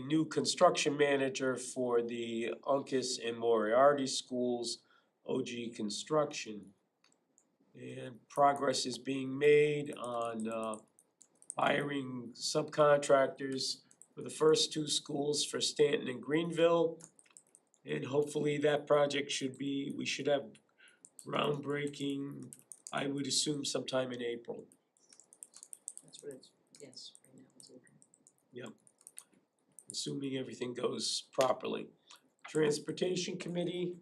new construction manager for the Uncas and Moriarty schools, OG Construction. And progress is being made on hiring subcontractors for the first 2 schools for Stanton and Greenville. And hopefully that project we should have groundbreaking, I would assume sometime in April. That's what it's, yes, right now it's open. Yep. Assuming everything goes properly. Transportation Committee.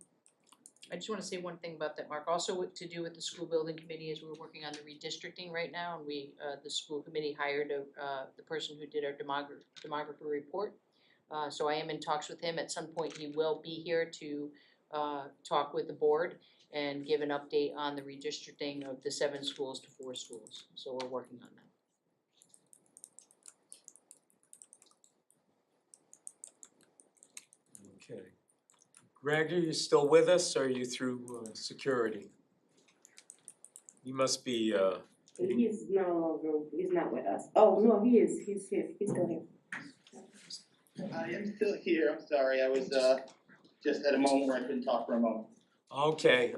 I just wanna say one thing about that, Mark, also to do with the school building committee is we're working on the redistricting right now, and the school committee hired the person who did our demographer report. So I am in talks with him, at some point he will be here to, talk with the board and give an update on the redistricting of the 7 schools to 4 schools, so we're working on that. Okay. Greg, are you still with us, or are you through security? You must be, He's no longer, he's not with us. Oh, no, he is, he's here, he's still here. I am still here, I'm sorry, I was just at a moment where I couldn't talk for a moment. okay,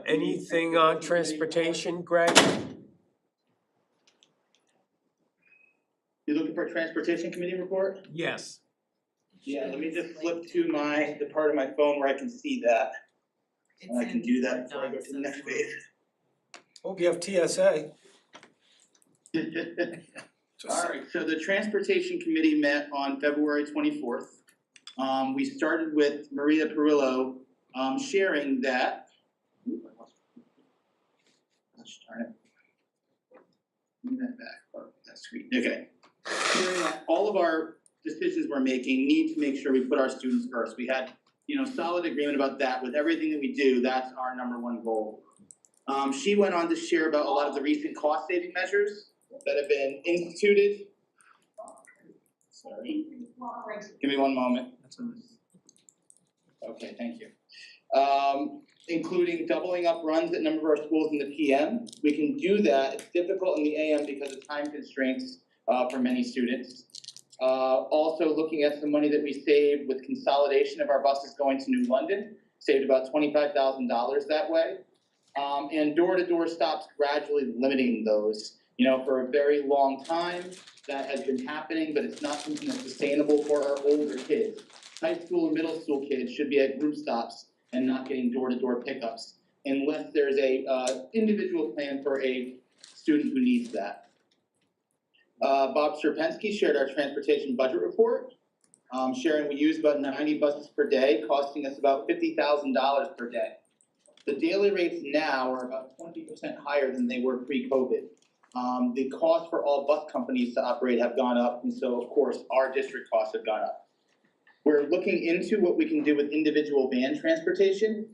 anything on transportation, Greg? You looking for a transportation committee report? Yes. Yeah, let me just flip to the part of my phone where I can see that. And I can do that before I go to the next page. Hope you have TSA. All right, so the transportation committee met on February 24th. We started with Maria Perillo sharing that. Gosh darn it. Give me that back, oh, that screen, okay. Sharing that all of our decisions we're making need to make sure we put our students first. We had, solid agreement about that. With everything that we do, that's our number one goal. She went on to share about a lot of the recent cost saving measures that have been instituted. Sorry. Give me one moment. Okay, thank you. Including doubling up runs at a number of our schools in the PM. We can do that. It's difficult in the AM because of time constraints for many students. Also looking at some money that we saved with consolidation of our buses going to New London, saved about $25,000 that way. And door-to-door stops, gradually limiting those. For a very long time, that has been happening, but it's not something that's sustainable for our older kids. High school and middle school kids should be at group stops and not getting door-to-door pickups, unless there's a individual plan for a student who needs that. Bob Sierpensky shared our transportation budget report, sharing we use about 90 buses per day, costing us about $50,000 per day. The daily rates now are about 20% higher than they were pre-COVID. The cost for all bus companies to operate have gone up, and so of course our district costs have gone up. We're looking into what we can do with individual van transportation.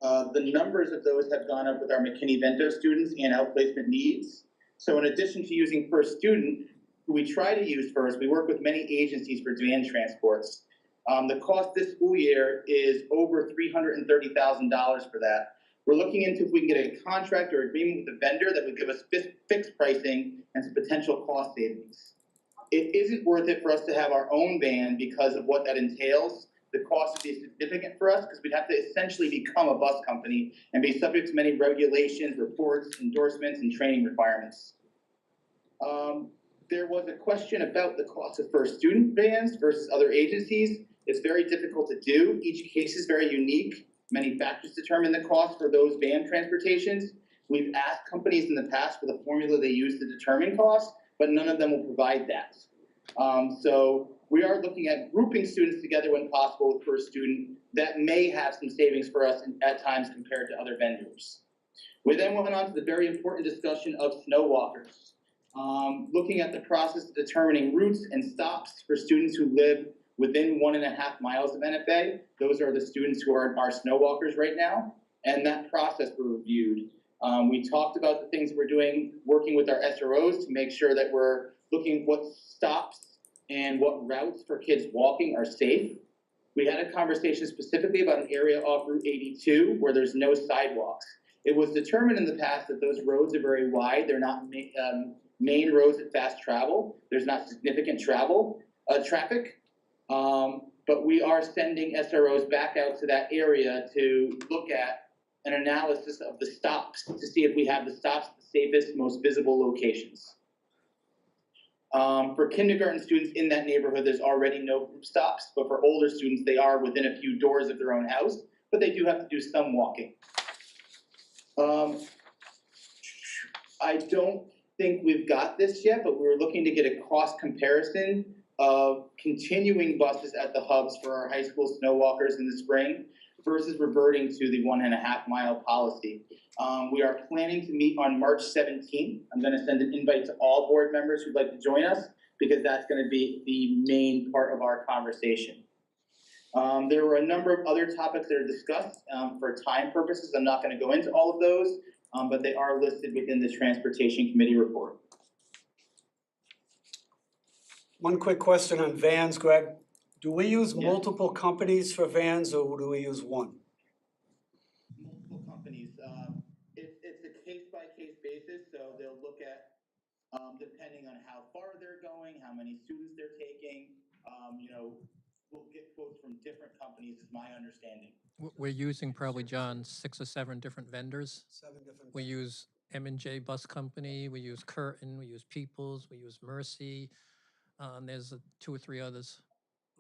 The numbers of those have gone up with our McKinney-Vento students and outplacement needs. So in addition to using First Student, who we try to use first, we work with many agencies for van transports. The cost this school year is over $330,000 for that. We're looking into if we can get a contract or agreement with a vendor that would give us fixed pricing and some potential cost savings. It isn't worth it for us to have our own van because of what that entails. The cost would be significant for us because we'd have to essentially become a bus company and be subject to many regulations, reports, endorsements, and training requirements. There was a question about the cost of First Student vans versus other agencies. It's very difficult to do. Each case is very unique. Many factors determine the cost for those van transportations. We've asked companies in the past for the formula they use to determine costs, but none of them will provide that. So we are looking at grouping students together when possible with First Student. That may have some savings for us at times compared to other vendors. We then went on to the very important discussion of snow walkers. Looking at the process of determining routes and stops for students who live within 1.5 miles of NFA. Those are the students who are our snow walkers right now, and that process we reviewed. We talked about the things we're doing, working with our SROs to make sure that we're looking at what stops and what routes for kids walking are safe. We had a conversation specifically about an area off Route 82 where there's no sidewalks. It was determined in the past that those roads are very wide. They're not main roads that fast travel. There's not significant traffic. But we are sending SROs back out to that area to look at an analysis of the stops to see if we have the stops at the safest, most visible locations. For kindergarten students in that neighborhood, there's already no group stops, but for older students, they are within a few doors of their own house, but they do have to do some walking. I don't think we've got this yet, but we're looking to get a cost comparison of continuing buses at the hubs for our high school snow walkers in the spring versus reverting to the 1.5 mile policy. We are planning to meet on March 17th. I'm going to send an invite to all board members who'd like to join us because that's going to be the main part of our conversation. There were a number of other topics that are discussed. For time purposes, I'm not going to go into all of those, but they are listed within the Transportation Committee report. One quick question on vans, Greg. Do we use Yeah. multiple companies for vans or do we use one? Multiple companies. It's a case-by-case basis, so they'll look at, depending on how far they're going, how many students they're taking, we'll get quotes from different companies is my understanding. We're using probably, John, 6 or 7 different vendors. 7 different. We use M&J Bus Company, we use Curtin, we use Peoples, we use Mercy, and there's 2 or 3 others.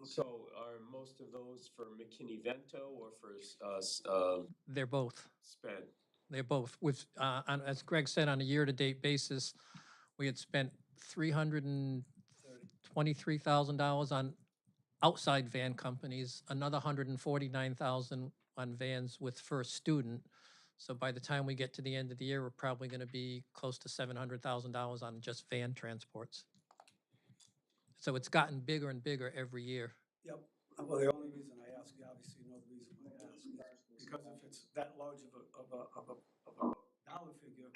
So are most of those for McKinney-Vento or for They're both. SPED? They're both. With, as Greg said, on a year-to-date basis, we had spent $323,000 on outside van companies, another $149,000 on vans with First Student. So by the time we get to the end of the year, we're probably going to be close to $700,000 on just van transports. So it's gotten bigger and bigger every year. Yep. Well, the only reason I ask, you obviously know the reason why I ask, is because if it's that large of a dollar figure,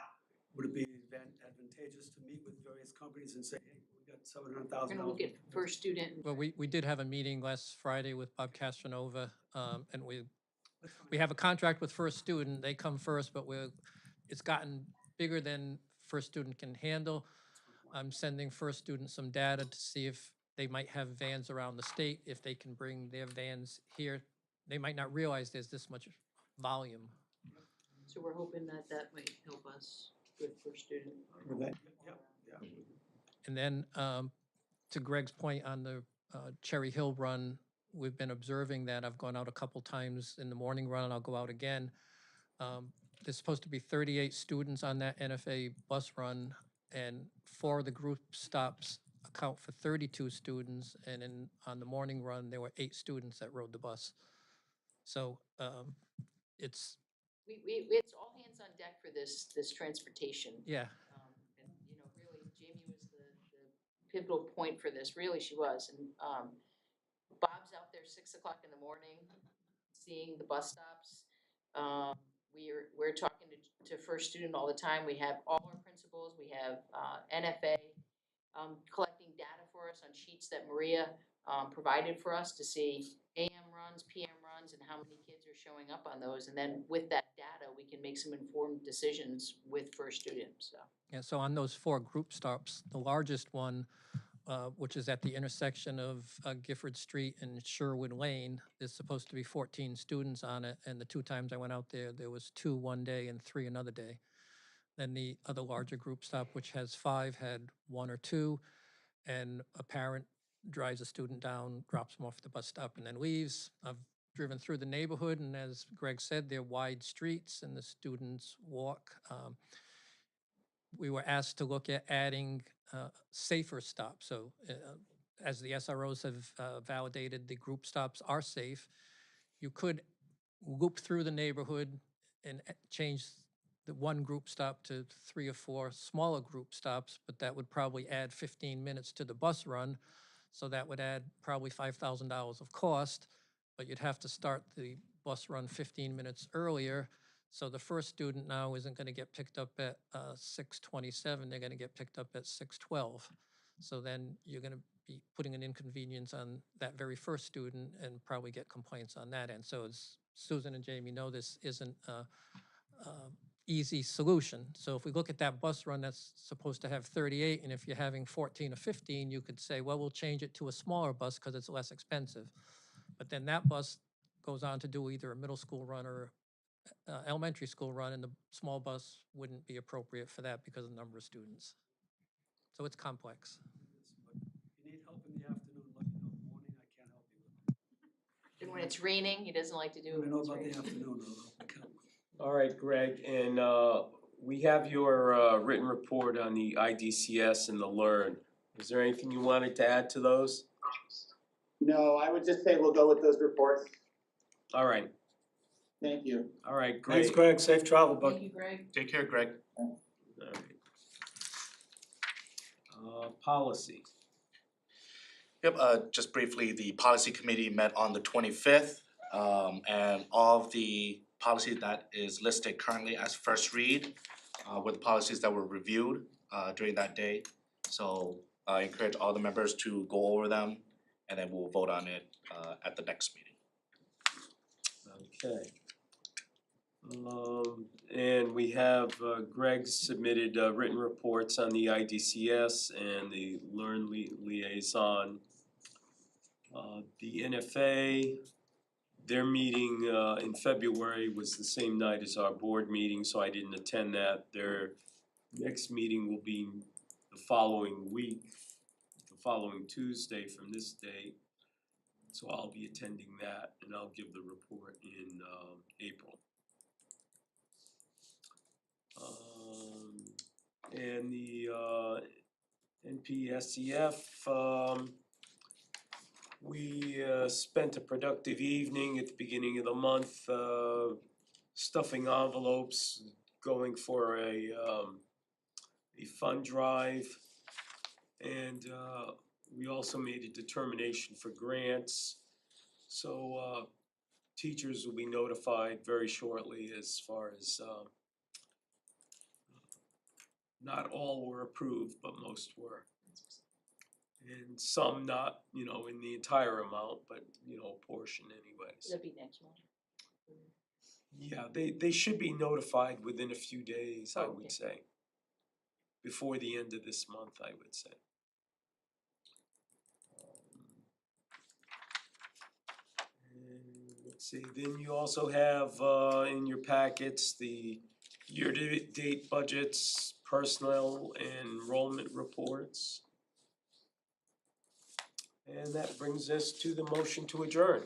would it be advantageous to meet with various companies and say, hey, we got $700,000? We're gonna look at First Student. Well, we did have a meeting last Friday with Bob Castronova, and we have a contract with First Student. They come first, but it's gotten bigger than First Student can handle. I'm sending First Student some data to see if they might have vans around the state, if they can bring their vans here. They might not realize there's this much volume. So we're hoping that that might help us with First Student. Yeah. And then to Greg's point on the Cherry Hill run, we've been observing that. I've gone out a couple times in the morning run, and I'll go out again. There's supposed to be 38 students on that NFA bus run, and 4 of the group stops account for 32 students, and on the morning run, there were 8 students that rode the bus. So it's... It's all hands on deck for this transportation. Yeah. And, really, Jamie was the pivotal point for this, really she was. And Bob's out there 6 o'clock in the morning, seeing the bus stops. We're talking to First Student all the time. We have all our principals, we have NFA collecting data for us on sheets that Maria provided for us to see AM runs, PM runs, and how many kids are showing up on those. And then with that data, we can make some informed decisions with First Student, so. Yeah, so on those 4 group stops, the largest one, which is at the intersection of Gifford Street and Sherwood Lane, is supposed to be 14 students on it, and the 2 times I went out there, there was 2 one day and 3 another day. Then the other larger group stop, which has 5, had 1 or 2, and a parent drives a student down, drops them off at the bus stop, and then leaves. I've driven through the neighborhood, and as Greg said, they're wide streets, and the students walk. We were asked to look at adding safer stops. So as the SROs have validated, the group stops are safe. You could loop through the neighborhood and change the one group stop to 3 or 4 smaller group stops, but that would probably add 15 minutes to the bus run. So that would add probably $5,000 of cost, but you'd have to start the bus run 15 minutes earlier. So the first student now isn't going to get picked up at 6:27, they're going to get picked up at 6:12. So then you're going to be putting an inconvenience on that very first student and probably get complaints on that end. So as Susan and Jamie know, this isn't a easy solution. So if we look at that bus run that's supposed to have 38, and if you're having 14 or 15, you could say, well, we'll change it to a smaller bus because it's less expensive. But then that bus goes on to do either a middle school run or elementary school run, and the small bus wouldn't be appropriate for that because of the number of students. So it's complex. If you need help in the afternoon, let me know. In the morning, I can't help you with. And when it's raining, he doesn't like to do it. I when know it's about the raining. afternoon, I can't. All right, Greg, and we have your written report on the IDCS and the LEARN. Is there anything you wanted to add to those? No, I would just say we'll go with those reports. All right. Thank you. All right, great. Thanks, Greg. Safe travel, bud. Thank you, Greg. Take care, Greg. All right. Policy. Yep, just briefly, the policy committee met on the 25th, and all of the policy that is listed currently as first read were the policies that were reviewed during that day. So I encourage all the members to go over them and then we'll vote on it at the next meeting. Okay. And we have Greg submitted written reports on the IDCS and the Learn Liaison. The NFA, their meeting in February was the same night as our board meeting, so I didn't attend that. Their next meeting will be the following week, the following Tuesday from this date. So I'll be attending that, and I'll give the report in April. And the NPSEF, we spent a productive evening at the beginning of the month, stuffing envelopes, going for a fund drive, and we also made a determination for grants. So teachers will be notified very shortly as far as not all were approved, but most were. And some not, you know, in the entire amount, but, you know, a portion anyways. It'll be next month. Yeah, they should be notified within a few days, I would say. Before the end of this month, I would say. And let's see, then you also have in your packets the year-to-date budgets, personnel and enrollment reports. And that brings us to the motion to adjourn.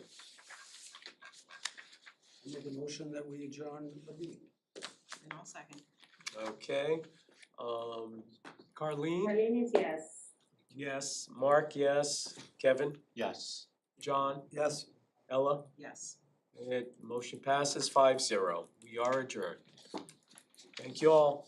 I make a motion that we adjourn the meeting. And I'll second. Okay, Carleen? Marlene is yes. Yes. Mark, yes. Kevin? Yes. John? Yes. Ella? Yes. And motion passes 5-0. We are adjourned. Thank you all.